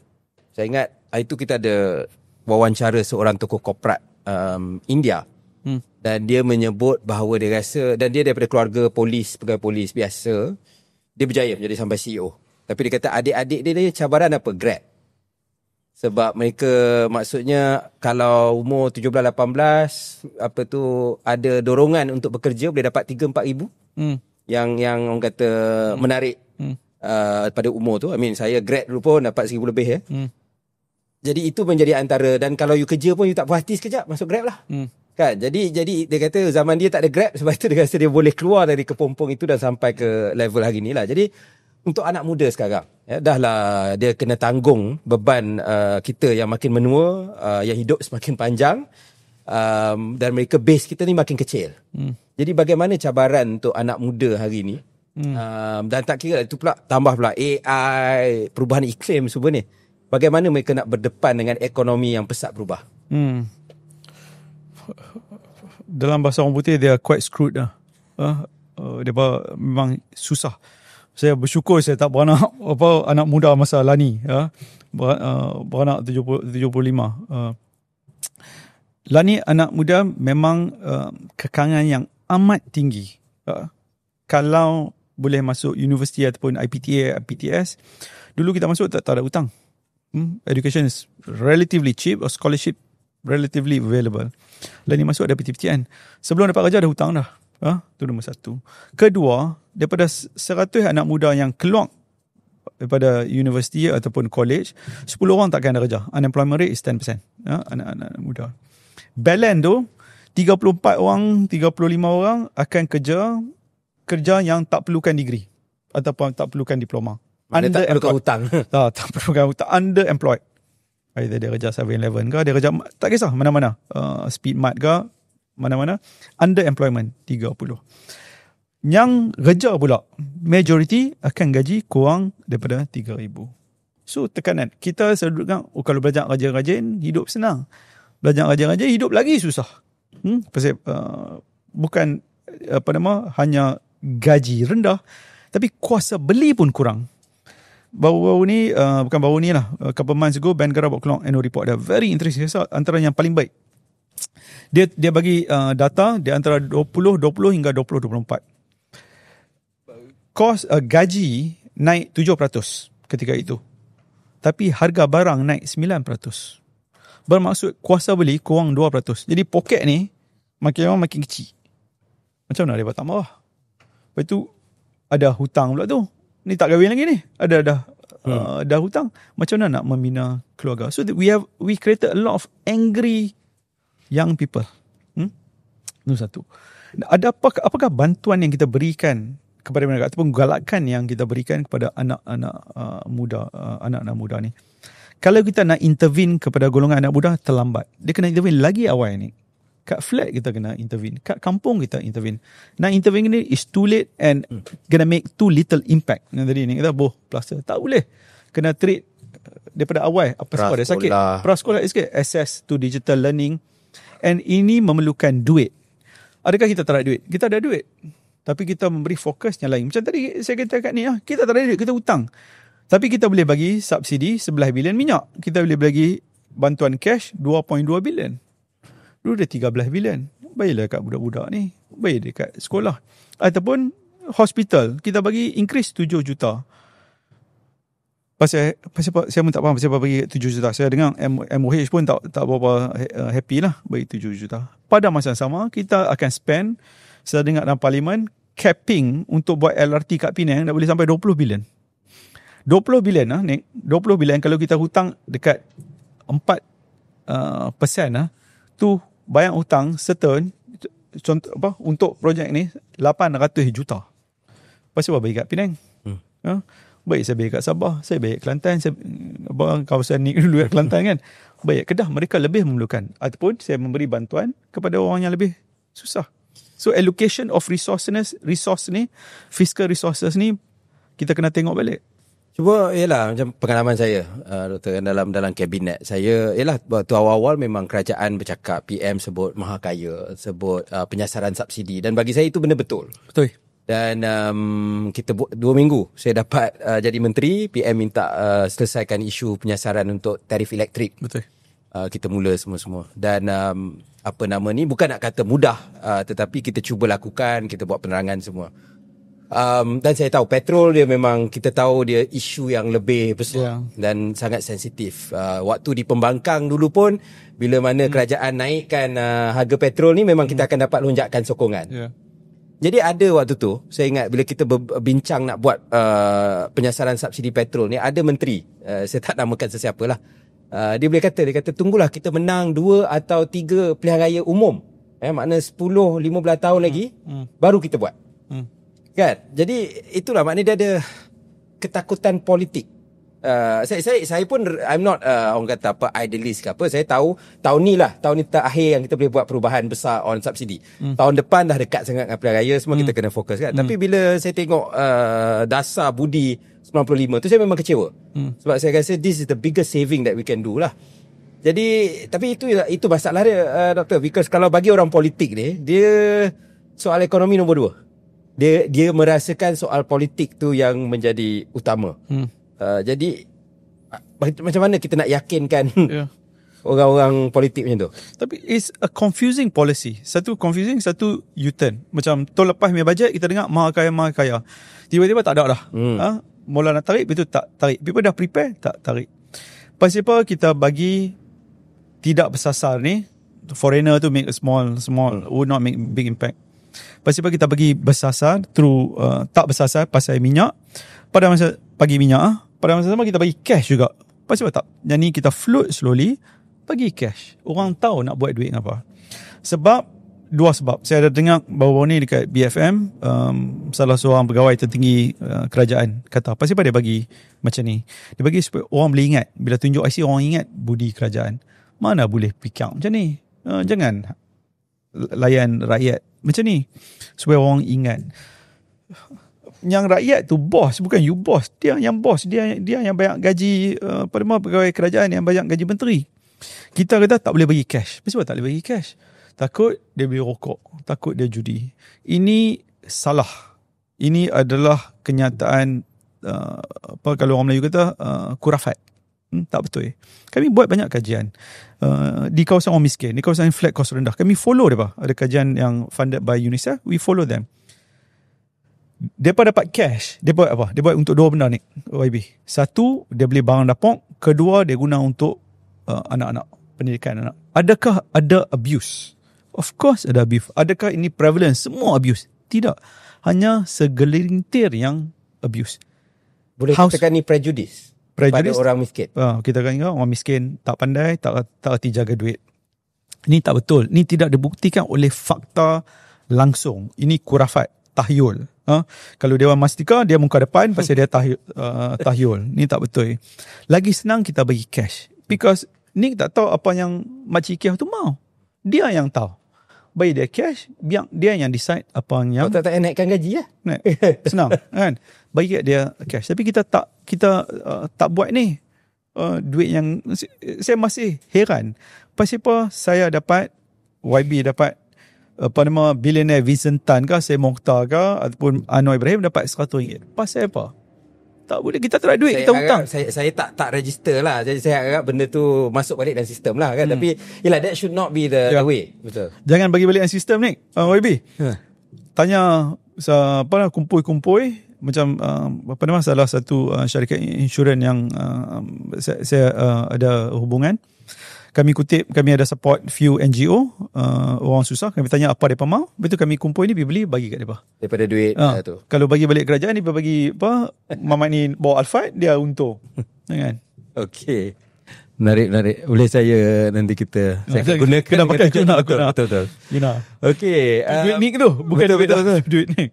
S2: Saya ingat hari tu kita ada wawancara seorang tokoh korporat India. Dan dia menyebut bahawa dia rasa, dan dia daripada keluarga polis, pegawai polis biasa, dia berjaya menjadi sampai CEO. Tapi dia kata adik-adik dia cabaran apa? Grab. Sebab mereka, maksudnya kalau umur 17-18 ada dorongan untuk bekerja, boleh dapat 3-4 ribu. Yang orang kata menarik pada umur tu. Saya Grab dulu pun dapat 1,000 lebih ya. Jadi itu menjadi antara, dan kalau you kerja pun you tak puas hati sekejap, masuk Grab lah. Kan? Jadi dia kata zaman dia tak ada Grab, sebab itu dia rasa dia boleh keluar dari kepompong itu dan sampai ke level hari ni lah. Jadi untuk anak muda sekarang, dah lah dia kena tanggung beban kita yang makin menua, yang hidup semakin panjang, dan mereka base kita ni makin kecil. Jadi bagaimana cabaran untuk anak muda hari ni? Dan tak kira itu pula, tambah pula AI, perubahan iklim semua ni. Bagaimana mereka nak berdepan dengan ekonomi yang pesat berubah?
S1: Dalam bahasa orang putih, dia quite screwed lah. Dia memang susah. Saya bersyukur saya tak beranak anak muda masa Lani. Beranak 75. Lani anak muda memang kekangan yang amat tinggi. Kalau boleh masuk universiti ataupun IPTA, IPTS, dulu kita masuk tak ada hutang. Education is relatively cheap, or scholarship relatively available. Lani masuk ada PTPTN. Sebelum dapat kerja ada hutang dah. Itu nombor satu. Kedua, daripada 100 anak muda yang keluar daripada universiti ataupun college, 10 orang takkan ada kerja. Unemployment rate is 10%. Anak-anak muda. Balance tu, 34 orang, 35 orang akan kerja yang tak perlukan degree ataupun tak perlukan diploma.
S2: Tak perlukan hutang.
S1: Tak perlukan hutang. Underemployed. Either dia kerja 7-Eleven ke, dia kerja tak kisah mana-mana. Speedmart ke, mana-mana. Underemployment 30. Yang kerja pula, majority akan gaji kurang daripada 3,000. So tekanan. Kita selalu duduk kalau belajar rajin-rajin, hidup senang. Belajar rajin-rajin, hidup lagi susah. Pasal bukan hanya gaji rendah, tapi kuasa beli pun kurang. Baru-baru ni, bukan baru ni lah, couple months ago, Bank Negara buat keluar annual report dia. Very interesting. Antara yang paling baik. Dia bagi data, dia antara 2020 hingga 2024. Kos gaji naik 7% ketika itu. Tapi harga barang naik 9%. Bermaksud kuasa beli kurang 2%. Jadi poket ni makin kecil. Macam mana dia buat tak marah? Lepas tu ada hutang pula tu. Ni tak kahwin lagi ni. Dah hutang. Macam mana nak membina keluarga? So we created a lot of angry young people. Itu satu. Apakah bantuan yang kita berikan kepada mereka ataupun galakan yang kita berikan kepada anak-anak muda ni? Kalau kita nak intervene kepada golongan anak muda, terlambat. Dia kena intervene lagi awal ni. Kat flat kita kena intervene. Kat kampung kita intervene. Nak intervene ni is too late and gonna make too little impact. Yang tadi ni kita plaster. Tak boleh. Kena treat daripada awal. Apa sekolah dia sakit. Prasekolah sikit. Access to digital learning. And ini memerlukan duit. Adakah kita tak ada duit? Kita ada duit. Tapi kita memberi fokus yang lain. Macam tadi saya kata kat ni, kita tak ada duit, kita hutang. Tapi kita boleh bagi subsidi 11 bilion minyak. Kita boleh bagi bantuan cash 2.2 bilion. Dulu dia 13 bilion. Bayarlah kat budak-budak ni. Bayar dekat sekolah. Ataupun hospital. Kita bagi increase 7 juta. Pasal saya pun tak faham pasal bagi 7 juta. Saya dengar MOH pun tak berapa happy lah bagi 7 juta. Pada masa yang sama, kita akan spend, saya dengar dalam parlimen, capping untuk buat LRT kat Penang dah boleh sampai 20 bilion. 20 bilion lah, Nick. 20 bilion kalau kita hutang dekat 4% tu bayang hutang setahun, contoh apa, untuk projek ni 800 juta. Pasal apa bagi kat Penang? Baik saya bagi kat Sabah, saya bagi kat Kelantan, saya kawasan ni dulu kat Kelantan kan. Baik Kedah, mereka lebih memerlukan. Ataupun saya memberi bantuan kepada orang yang lebih susah. So allocation of resource ni, fiscal resources ni, kita kena tengok balik.
S2: Cuba, ialah macam pengalaman saya, Doktor, dalam kabinet saya, ialah waktu awal-awal memang kerajaan bercakap, PM sebut mahakaya, sebut penyasaran subsidi, dan bagi saya itu benda betul.
S1: Betul.
S2: Dan kita 2 minggu saya dapat jadi menteri, PM minta selesaikan isu penyasaran untuk tarif elektrik.
S1: Betul.
S2: Kita mula semua-semua. Dan apa nama ni, bukan nak kata mudah, tetapi kita cuba lakukan, kita buat penerangan semua. Dan saya tahu petrol dia memang, kita tahu dia isu yang lebih besar dan sangat sensitif. Waktu di pembangkang dulu pun, bila mana kerajaan naikkan harga petrol ni, memang kita akan dapat lonjakan sokongan. Jadi ada waktu tu, saya ingat bila kita berbincang nak buat penyasaran subsidi petrol ni, ada menteri, saya tak namakan sesiapa lah, dia kata tunggulah kita menang 2 atau 3 pilihan raya umum, makna 10-15 tahun lagi baru kita buat. Kan? Jadi itulah maknanya dia ada ketakutan politik. Saya pun I'm not orang kata apa idealist ke apa. Saya tahu tahun ni terakhir yang kita boleh buat perubahan besar on subsidi. Tahun depan dah dekat sangat dengan pilihan raya, semua kita kena fokus kan. Tapi bila saya tengok dasar budi 95 tu, saya memang kecewa. Sebab saya rasa this is the biggest saving that we can do lah. Jadi tapi itu masalah dia, Doktor, because kalau bagi orang politik ni, dia soal ekonomi nombor 2. Dia merasakan soal politik tu yang menjadi utama. Jadi macam mana kita nak yakinkan orang-orang politik macam tu?
S1: Tapi it's a confusing policy. Satu confusing, satu U-turn. Macam tahun lepas punya bajet kita dengar mahakaya. Tiba-tiba tak ada dah. Mula nak tarik, betul tak tarik. People dah prepare, tak tarik. Pasal apa kita bagi tidak bersasar ni, foreigner tu make a small would not make big impact. Pasal apa kita bagi bersasar through tak bersasar pasal minyak. Pada masa bagi minyak, pada masa sama kita bagi cash juga. Pasal apa tak? Yang ni kita float slowly, bagi cash. Orang tahu nak buat duit apa. Sebab 2 sebab. Saya ada dengar baru-baru ni dekat BFM, salah seorang pegawai tertinggi kerajaan kata, pasal apa dia bagi macam ni? Dia bagi supaya orang boleh ingat. Bila tunjuk IC, orang ingat budi kerajaan. Mana boleh pick up macam ni? Jangan layan rakyat macam ni supaya orang ingat. Yang rakyat tu bos, bukan you bos. Dia yang bos, dia yang banyak gaji pegawai kerajaan yang banyak gaji menteri. Kita kata tak boleh bagi cash. Kenapa tak boleh bagi cash? Takut dia beli rokok, takut dia judi. Ini salah. Ini adalah kenyataan apa kalau orang Melayu kata kurafat. Tak betul. Kami buat banyak kajian di kawasan orang miskin, di kawasan flat cost rendah. Kami follow dia. Ada kajian yang funded by UNICEF, we follow them. Mereka dapat cash. Dia buat apa? Dia buat untuk 2 benda ni, YB. Satu, dia beli barang dapur. Kedua, dia guna untuk anak-anak, pendidikan anak. Adakah ada abuse? Of course ada abuse. Adakah ini prevalent? Semua abuse? Tidak. Hanya segelintir yang abuse.
S2: Boleh katakan ni prejudice pada orang miskin.
S1: Kita akan ingat orang miskin tak pandai, tak erti jaga duit. Ini tak betul. Ini tidak dibuktikan oleh fakta langsung. Ini kurafat. tahyul. Kalau Dewan Mastika, dia muka depan pasal dia tahyul. Ni tak betul. Lagi senang kita bagi cash. Because Nick tak tahu apa yang Makcik Kiah tu mau. Dia yang tahu. Bagi dia cash, biar dia yang decide apa yang...
S2: Kau tak naikkan gaji lah.
S1: Senang kan. Bagi dia cash. Tapi kita tak buat ni. Duit yang... Saya masih heran. Pasal apa saya dapat, YB dapat billionaire Vincent Tan ke, Syed Mokhtar ke, ataupun Anwar Ibrahim dapat RM100. Pasal apa? Tak boleh, kita tak ada duit, kita hutang.
S2: Saya tak register lah. Jadi saya harap benda tu masuk balik dalam sistem lah kan. Tapi yelah, that should not be the way. Betul.
S1: Jangan bagi balik dalam sistem ni, YB. Tanya kumpul-kumpul macam salah satu syarikat insurans yang saya ada hubungan. Kami ada support few NGO, orang susah. Kami tanya apa mereka mahu. Lepas tu kami kumpul ni, beli bagi kat mereka.
S2: Daripada duit tu.
S1: Kalau bagi balik kerajaan, dia bagi Mamat ni bawa Alphard, dia untung. Kan?
S2: Okey. Menarik. Boleh saya nanti kita gunakan.
S1: Kena pakai guna.
S2: Betul.
S1: Guna.
S2: Okey.
S1: Duit ni tu. Bukan duit ni.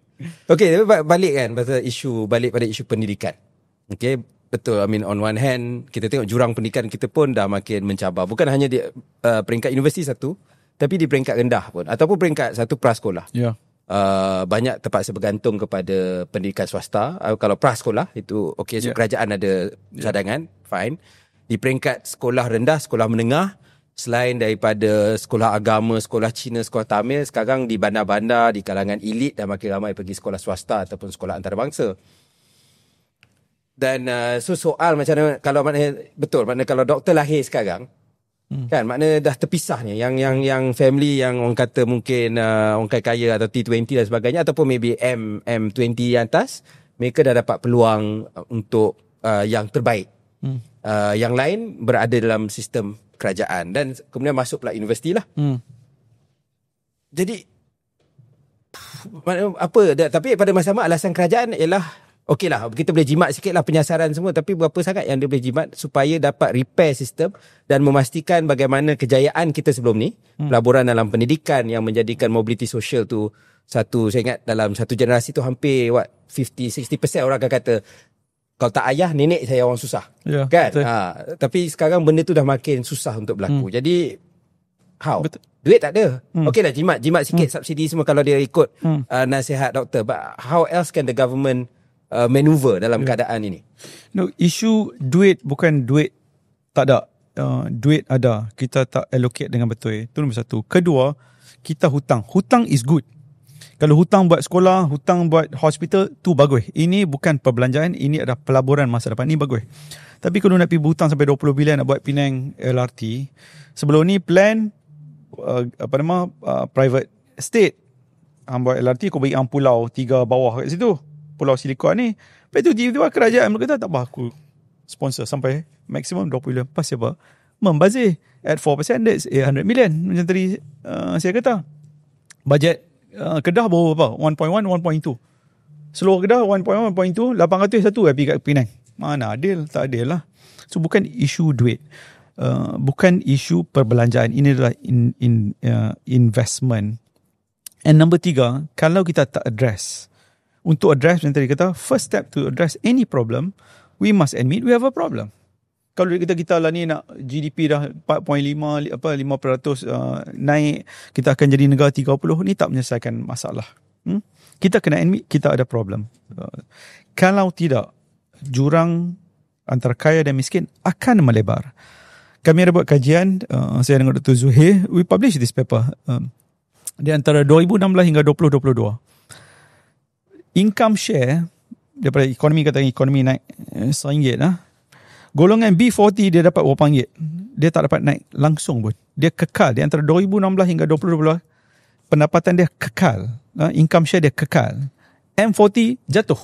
S2: Okey, balik kan pasal balik pada isu pendidikan. Okey. Betul, I mean on one hand kita tengok jurang pendidikan kita pun dah makin mencabar. Bukan hanya di peringkat universiti satu, tapi di peringkat rendah pun ataupun peringkat satu prasekolah.
S1: Ya.
S2: Banyak terpaksa bergantung kepada pendidikan swasta. Kalau prasekolah itu okey, so kerajaan ada cadangan, fine. Di peringkat sekolah rendah, sekolah menengah, selain daripada sekolah agama, sekolah Cina, sekolah Tamil, sekarang di bandar-bandar, di kalangan elit dah makin ramai pergi sekolah swasta ataupun sekolah antarabangsa. Dan soal macam mana kalau maknanya kalau doktor lahir sekarang kan maknanya dah terpisah ni yang family yang orang kata mungkin orang kaya atau T20 dan sebagainya ataupun maybe M20 atas, mereka dah dapat peluang untuk yang terbaik. Yang lain berada dalam sistem kerajaan dan kemudian masuk pula universiti lah. Jadi tapi pada masa sama alasan kerajaan ialah okey lah, kita boleh jimat sikit lah penyasaran semua, tapi berapa sangat yang dia boleh jimat supaya dapat repair sistem dan memastikan bagaimana kejayaan kita sebelum ni, pelaburan dalam pendidikan yang menjadikan mobility sosial tu saya ingat dalam satu generasi tu hampir 50-60% orang akan kata kalau tak ayah, nenek saya orang susah. Ya, kan? Tapi sekarang benda tu dah makin susah untuk berlaku. Jadi, how? Betul. Duit tak ada. Okey lah, jimat sikit subsidi semua kalau dia ikut nasihat doktor. But how else can the government maneuver dalam keadaan ini?
S1: No, isu duit bukan duit tak ada. Duit ada. Kita tak allocate dengan betul. Itu nombor satu. Kedua, kita hutang. Hutang is good. Kalau hutang buat sekolah, hutang buat hospital, tu bagus. Ini bukan perbelanjaan, ini adalah pelaburan masa depan. Ini bagus. Tapi kalau nak pergi berhutang sampai 20 bilion nak buat Penang LRT, sebelum ni plan private estate. Buat LRT, kau bagi pulau 3 bawah kat situ. Pulau Silikon ni. Lepas tu tiba-tiba kerajaan mereka kata tak apa, aku sponsor sampai maksimum 20 bilion. Pasal apa? Membazir. At 4% that's 800 million. Macam tadi saya kata. Bajet Kedah baru apa? 1.1, 1.2. Seluruh Kedah 1.1, 1.2. 800 satu pergi kat Penang. Mana adil? Tak adil lah. So bukan isu duit. Bukan isu perbelanjaan. Ini adalah investment. And number 3, kalau kita tak address, untuk address macam tadi kata, first step to address any problem, we must admit we have a problem. Kalau kita lah ni nak GDP dah 4.5 5% naik, kita akan jadi negara 30, ni tak menyelesaikan masalah. Kita kena admit kita ada problem. Kalau tidak, jurang antara kaya dan miskin akan melebar. Kami ada buat kajian, saya dengan Dr. Zuhair, we publish this paper di antara 2016 hingga 2022. Income share daripada ekonomi, kata ekonomi naik RM1 lah. Golongan B40 dia dapat RM8. Dia tak dapat naik langsung pun. Dia kekal. Di antara 2016 hingga 2022, pendapatan dia kekal. Income share dia kekal. M40 jatuh.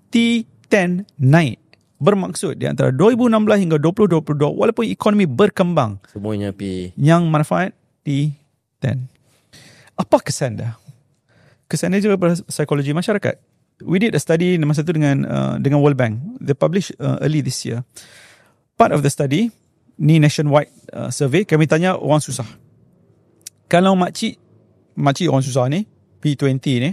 S1: T10 naik. Bermaksud di antara 2016 hingga 2022, walaupun ekonomi berkembang,
S2: semuanya pergi.
S1: Yang manfaat T10. Apa kesan dia? Kesan dia juga pada psikologi masyarakat. We did a study masa tu dengan World Bank. They published early this year. Part of the study, ni nationwide survey, kami tanya orang susah. Kalau makcik orang susah ni, P20 ni,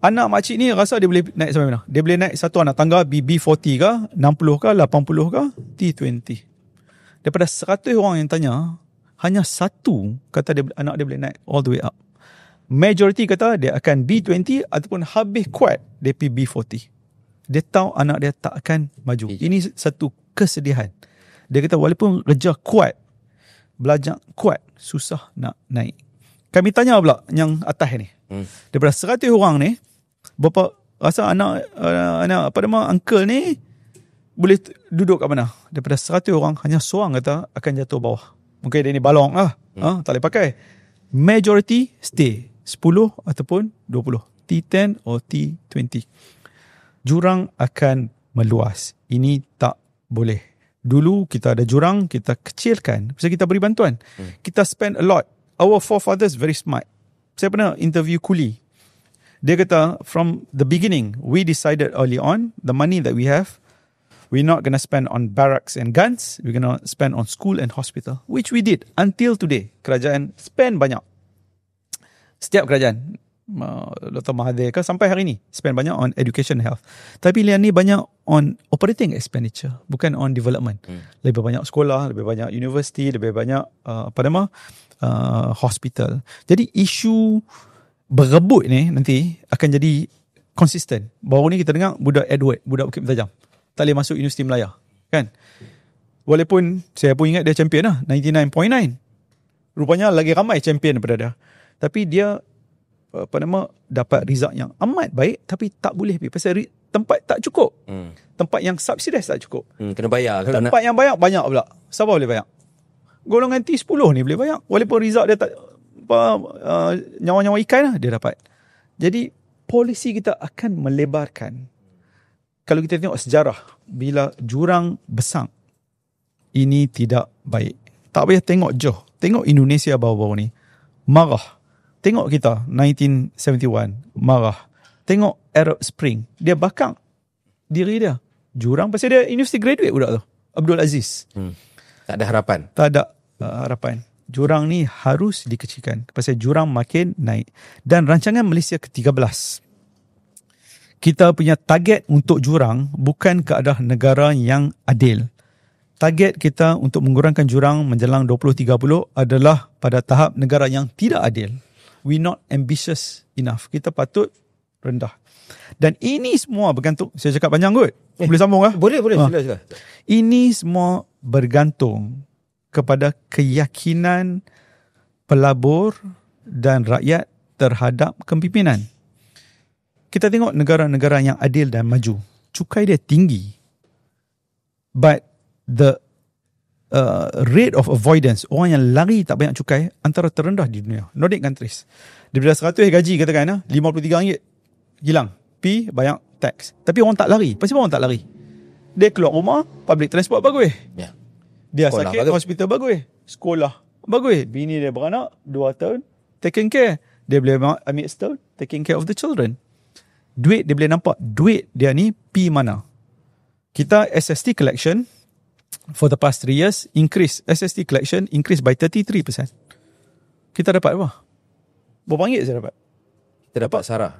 S1: Anak makcik ni rasa dia boleh naik sampai mana? Dia boleh naik satu anak tangga BB40 ke, 60 ke, 80 ke, T20. Daripada 100 orang yang tanya, hanya satu kata anak dia boleh naik all the way up. Majority kata dia akan B20 ataupun habis kuat dia pergi B40. Dia tahu anak dia tak akan maju. Ini satu kesedihan. Dia kata walaupun kerja kuat, belajar kuat, susah nak naik. Kami tanya pula yang atas ni. Daripada 100 orang ni, berapa rasa anak apa nama uncle ni boleh duduk kat mana? Daripada 100 orang, hanya seorang kata akan jatuh bawah. Mungkin dia ni balong lah. Tak boleh pakai. Majority stay. 10 ataupun 20. T10 or T20. Jurang akan meluas. Ini tak boleh. Dulu kita ada jurang, kita kecilkan. Pasal kita beri bantuan. Kita spend a lot. Our forefathers very smart. Saya pernah interview kuli. Dia kata, from the beginning, we decided early on, the money that we have, we're not going to spend on barracks and guns. We're going to spend on school and hospital. Which we did until today. Kerajaan spend banyak. Setiap kerajaan. Dr. Mahathir kan sampai hari ni spend banyak on education and health. Tapi lian ni banyak on operating expenditure, bukan on development. Lebih banyak sekolah, lebih banyak university, lebih banyak hospital. Jadi isu berebut ni nanti akan jadi konsisten. Baru ni kita dengar budak Edward, budak Bukit Bertajam, tak boleh masuk Universiti Melaya kan. Walaupun saya pun ingat dia champion lah, 99.9. Rupanya lagi ramai champion daripada dia. Tapi dia dapat result yang amat baik, tapi tak boleh pergi pasal tempat tak cukup. Tempat yang subsidize tak cukup.
S2: Kena bayar.
S1: Tempat yang banyak pula. Siapa boleh bayar? Golongan T10 ni boleh bayar. Walaupun result dia tak nyawa-nyawa ikan lah dia dapat. Jadi polisi kita akan melebarkan. Kalau kita tengok sejarah, bila jurang besar, ini tidak baik. Tak payah tengok jauh. Tengok Indonesia baru-baru ni. Marah. Tengok kita 1971, marah. Tengok Arab Spring, dia bakang diri dia. Jurang pasal dia university graduate budak tu, Abdul Aziz.
S2: Tak ada harapan.
S1: Tak ada harapan. Jurang ni harus dikecilkan pasal jurang makin naik. Dan rancangan Malaysia ke-13, kita punya target untuk jurang bukan keadaan negara yang adil. Target kita untuk mengurangkan jurang menjelang 2030 adalah pada tahap negara yang tidak adil. We not ambitious enough. Kita patut rendah. Dan ini semua bergantung. Saya cakap panjang kot. Boleh sambung kah?
S2: Boleh. Sila.
S1: Ini semua bergantung kepada keyakinan pelabur dan rakyat terhadap kepimpinan. Kita tengok negara-negara yang adil dan maju. Cukai dia tinggi. But the rate of avoidance, orang yang lari tak banyak cukai, antara terendah di dunia. Nordic countries. Daripada 100 gaji katakan RM53 hilang. P banyak tax. Tapi orang tak lari. Pasal orang tak lari? Dia keluar rumah, public transport bagus. Dia sekolah sakit, bagus. Hospital bagus. Sekolah bagus. Bini dia beranak 2 tahun, taking care. Dia boleh ambil setahun, taking care of the children. Duit dia boleh nampak. Duit dia ni P mana? Kita SST collection for the past 3 years SST collection increase by 33%. Kita dapat apa? Berapa ringgit saya dapat?
S2: Kita dapat SARA.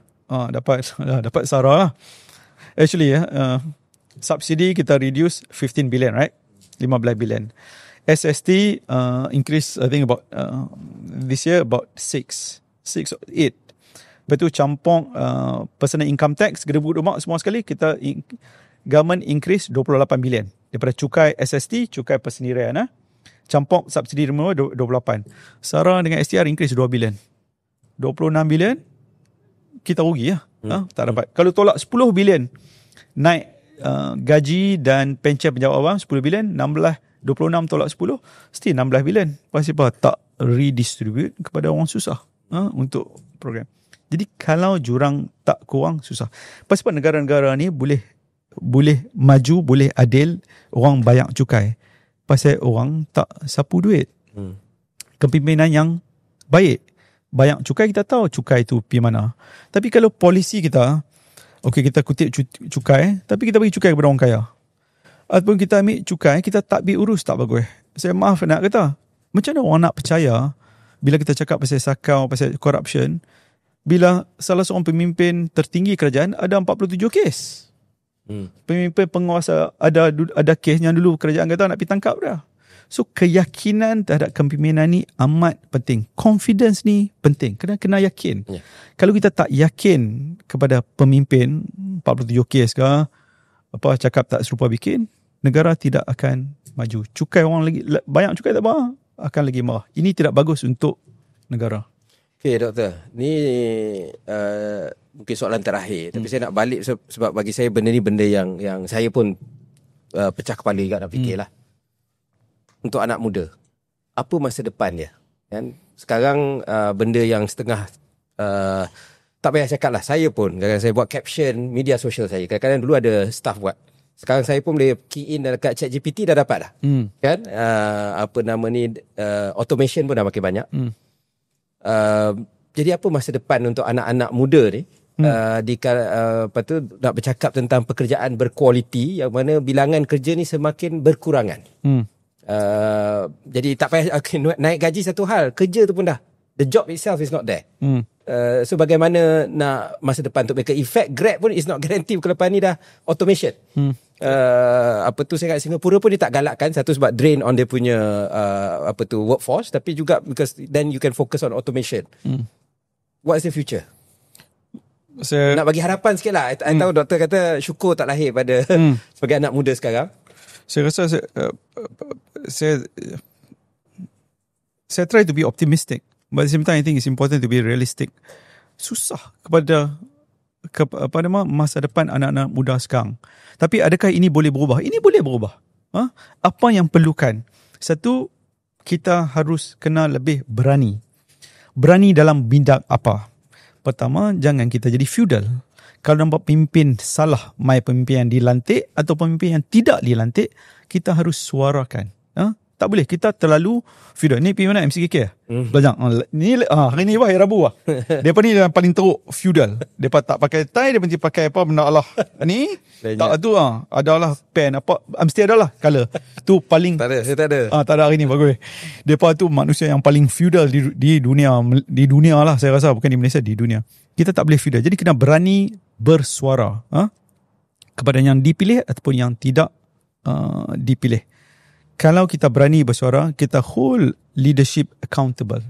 S1: Dapat SARA lah. Actually subsidi kita reduce 15 billion, right? 15 billion. SST increase I think about this year about 6 or 8. Lepas tu campur personal income tax, gedebuk rumah semua sekali, kita government increase 28 billion. Daripada cukai SST, cukai persendirian, campur subsidi rumah 28. SARA dengan STR increase 2 billion. 26 billion, kita rugi lah. Tak dapat. Kalau tolak 10 billion, naik gaji dan pencen pejabat awam 10 billion, 26 tolak 10, still 16 billion. Pasal apa? Tak redistribute kepada orang susah untuk program. Jadi kalau jurang tak kurang, susah. Pasal negara-negara ni boleh maju, boleh adil, orang bayar cukai. Pasal orang tak sapu duit. Kepimpinan yang baik, bayar cukai, kita tahu cukai tu pergi mana. Tapi kalau polisi kita, kita kutip cukai, tapi kita bagi cukai kepada orang kaya. Ataupun kita ambil cukai, kita tak urus, tak bagus. Saya maaf nak kata, macam mana orang nak percaya bila kita cakap pasal sakau, pasal corruption, bila salah seorang pemimpin tertinggi kerajaan ada 47 kes. Pemimpin penguasa ada kes yang dulu kerajaan kata nak pergi tangkap dah. So keyakinan terhadap kepimpinan ni amat penting. Confidence ni penting. Kena yakin. Kalau kita tak yakin kepada pemimpin 47 kes ke apa cakap tak serupa bikin, negara tidak akan maju. Cukai orang lagi banyak, cukai tak apa akan lagi marah. Ini tidak bagus untuk negara.
S2: Okay, doktor. Ni mungkin soalan terakhir. Tapi saya nak balik sebab bagi saya benda ni benda yang saya pun pecah kepala juga nak fikirlah. Untuk anak muda, apa masa depan dia? Kan? Sekarang benda yang setengah tak payah cakap lah. Saya pun kadang-kadang saya buat caption media sosial saya. Kadang-kadang dulu ada staff buat. Sekarang saya pun boleh key in dekat ChatGPT dah dapat dah. Kan? Apa nama ni, automation pun dah makin banyak. Jadi apa masa depan untuk anak-anak muda ni? Lepas tu nak bercakap tentang pekerjaan berkualiti yang mana bilangan kerja ni semakin berkurangan. Jadi tak payah naik gaji satu hal, kerja tu pun dah, the job itself is not there. So bagaimana nak masa depan untuk mereka? In fact Grab pun is not guaranteed ke lepas ni dah automation. Apa tu saya kat Singapura pun dia tak galakkan, satu sebab drain on dia punya apa tu workforce, tapi juga because then you can focus on automation. What's the future? Nak bagi harapan sikit lah. I tahu doktor kata syukur tak lahir pada sebagai anak muda sekarang.
S1: Saya rasa saya try to be optimistic, but at the same time I think it's important to be realistic. Susah kepada masa depan anak-anak muda sekarang. Tapi adakah ini boleh berubah? Ini boleh berubah. Apa yang perlukan? Satu, kita harus kena lebih berani. Berani dalam bidang apa? Pertama, jangan kita jadi feudal. Kalau nampak pemimpin salah, mai pemimpin yang dilantik atau pemimpin yang tidak dilantik, kita harus suarakan. Tak boleh kita terlalu feudal. Ni pergi mana? MCKK belajar. Ni hari ni hari Rabu Depa ni yang paling teruk feudal. Depa tak pakai tie, dia mesti pakai apa benda Allah. Ni tak tu adalah pen apa mesti adalah color. Tu paling
S2: tak ada, saya tak ada.
S1: Tak ada hari ni bagus. Depa tu manusia yang paling feudal di dunia lah, saya rasa, bukan di Malaysia, di dunia. Kita tak boleh feudal. Jadi kena berani bersuara kepada yang dipilih ataupun yang tidak dipilih. Kalau kita berani bersuara, kita hold leadership accountable.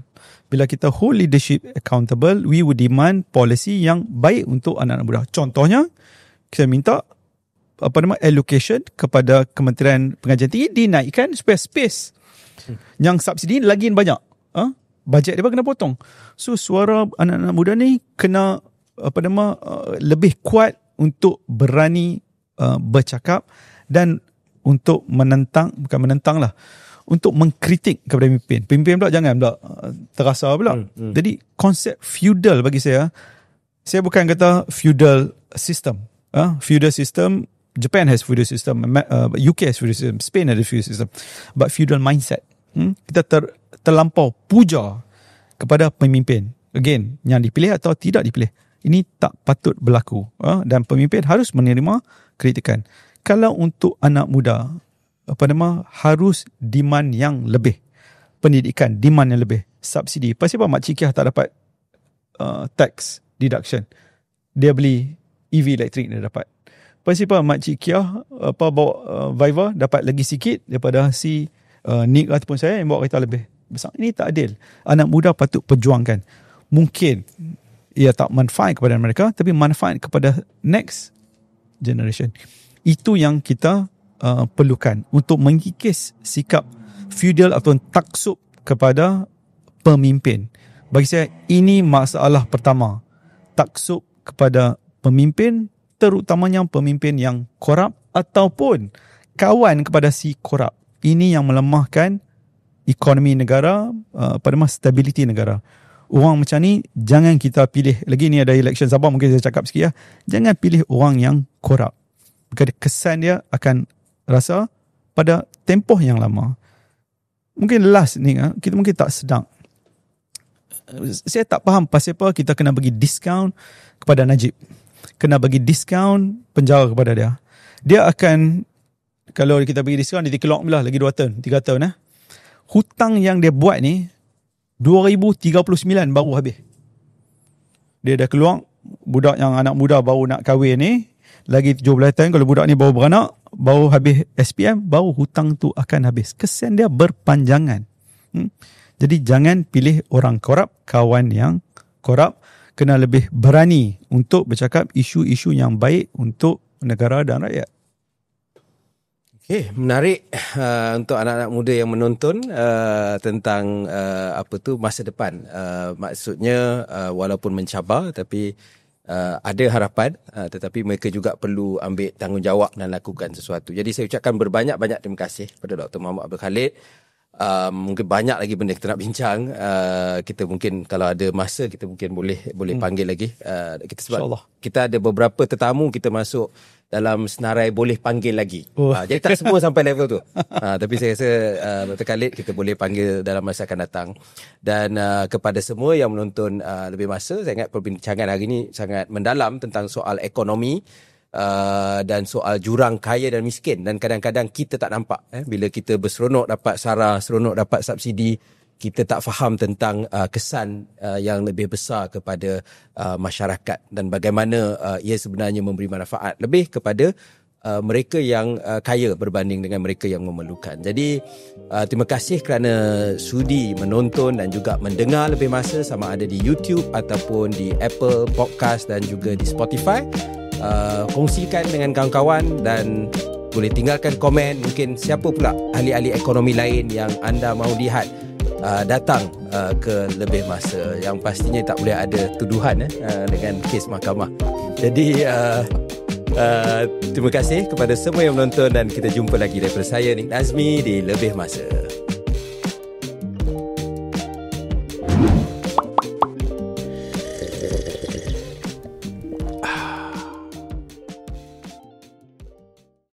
S1: Bila kita hold leadership accountable, we would demand policy yang baik untuk anak-anak muda. Contohnya, kita minta allocation kepada Kementerian Pengajian Tinggi dinaikkan supaya space. Yang subsidi lagi banyak. Bajet dia kena potong. So suara anak-anak muda ni kena lebih kuat untuk berani bercakap dan untuk menentang, bukan menentang lah, untuk mengkritik kepada pemimpin. Pemimpin pula jangan pula terasa pula. Jadi konsep feudal bagi saya bukan kata feudal system. Feudal system, Japan has feudal system, UK has feudal system, Spain has feudal system. But feudal mindset. Kita terlampau puja kepada pemimpin. Again, yang dipilih atau tidak dipilih. Ini tak patut berlaku. Dan pemimpin harus menerima kritikan. Kalau untuk anak muda, harus demand yang lebih. Pendidikan, demand yang lebih. Subsidi. Pasal apa Mak Cikiah tak dapat tax deduction? Dia beli EV elektrik dia dapat. Pasal apa Mak Cikiah bawa Viva dapat lagi sikit daripada si Nick ataupun saya yang bawa kereta lebih besar. Ini tak adil. Anak muda patut perjuangkan. Mungkin ia tak manfaat kepada mereka, tapi manfaat kepada next generation. Itu yang kita perlukan untuk mengikis sikap feudal atau taksub kepada pemimpin. Bagi saya, ini masalah pertama. Taksub kepada pemimpin, terutamanya pemimpin yang korup ataupun kawan kepada si korup. Ini yang melemahkan ekonomi negara, stability negara. Orang macam ni jangan kita pilih. Lagi ni ada election Sabah, mungkin saya cakap sikit Jangan pilih orang yang korup. Kerana kesan dia akan rasa pada tempoh yang lama. Mungkin last ni kita mungkin tak sedang. Saya tak faham pasal apa kita kena bagi diskaun kepada Najib. Kena bagi diskaun penjara kepada dia. Dia akan, kalau kita bagi diskaun, dia dikelok belah lagi 2 tahun, 3 tahun. Hutang yang dia buat ni 2039 baru habis. dia dah keluar, budak yang anak muda baru nak kahwin ni, lagi 17 tahun, kalau budak ni baru beranak, baru habis SPM, baru hutang tu akan habis. Kesian dia berpanjangan. Jadi jangan pilih orang korup, kawan yang korup. Kena lebih berani untuk bercakap isu-isu yang baik untuk negara dan rakyat.
S2: Okay, menarik untuk anak-anak muda yang menonton tentang masa depan. Maksudnya walaupun mencabar tapi ada harapan, tetapi mereka juga perlu ambil tanggungjawab dan lakukan sesuatu. Jadi saya ucapkan berbanyak-banyak terima kasih kepada Dr. Muhammad Abdul Khalid. Mungkin banyak lagi benda kita nak bincang. Kita mungkin kalau ada masa kita mungkin boleh panggil lagi. Sebab kita ada beberapa tetamu kita masuk dalam senarai boleh panggil lagi. Jadi tak semua sampai level tu. Tapi saya rasa Dr. Khalid kita boleh panggil dalam masa akan datang. Dan kepada semua yang menonton lebih masa, saya ingat perbincangan hari ini sangat mendalam tentang soal ekonomi dan soal jurang kaya dan miskin. Dan kadang-kadang kita tak nampak bila kita berseronok dapat SARA, seronok dapat subsidi, kita tak faham tentang kesan yang lebih besar kepada masyarakat dan bagaimana ia sebenarnya memberi manfaat lebih kepada mereka yang kaya berbanding dengan mereka yang memerlukan. Jadi terima kasih kerana sudi menonton dan juga mendengar lebih masa, sama ada di YouTube ataupun di Apple Podcast dan juga di Spotify. Kongsikan dengan kawan-kawan dan boleh tinggalkan komen. Mungkin siapa pula ahli-ahli ekonomi lain yang anda mahu lihat datang ke lebih masa, yang pastinya tak boleh ada tuduhan dengan kes mahkamah. Jadi terima kasih kepada semua yang menonton dan kita jumpa lagi daripada saya Nick Nazmi di Lebih Masa.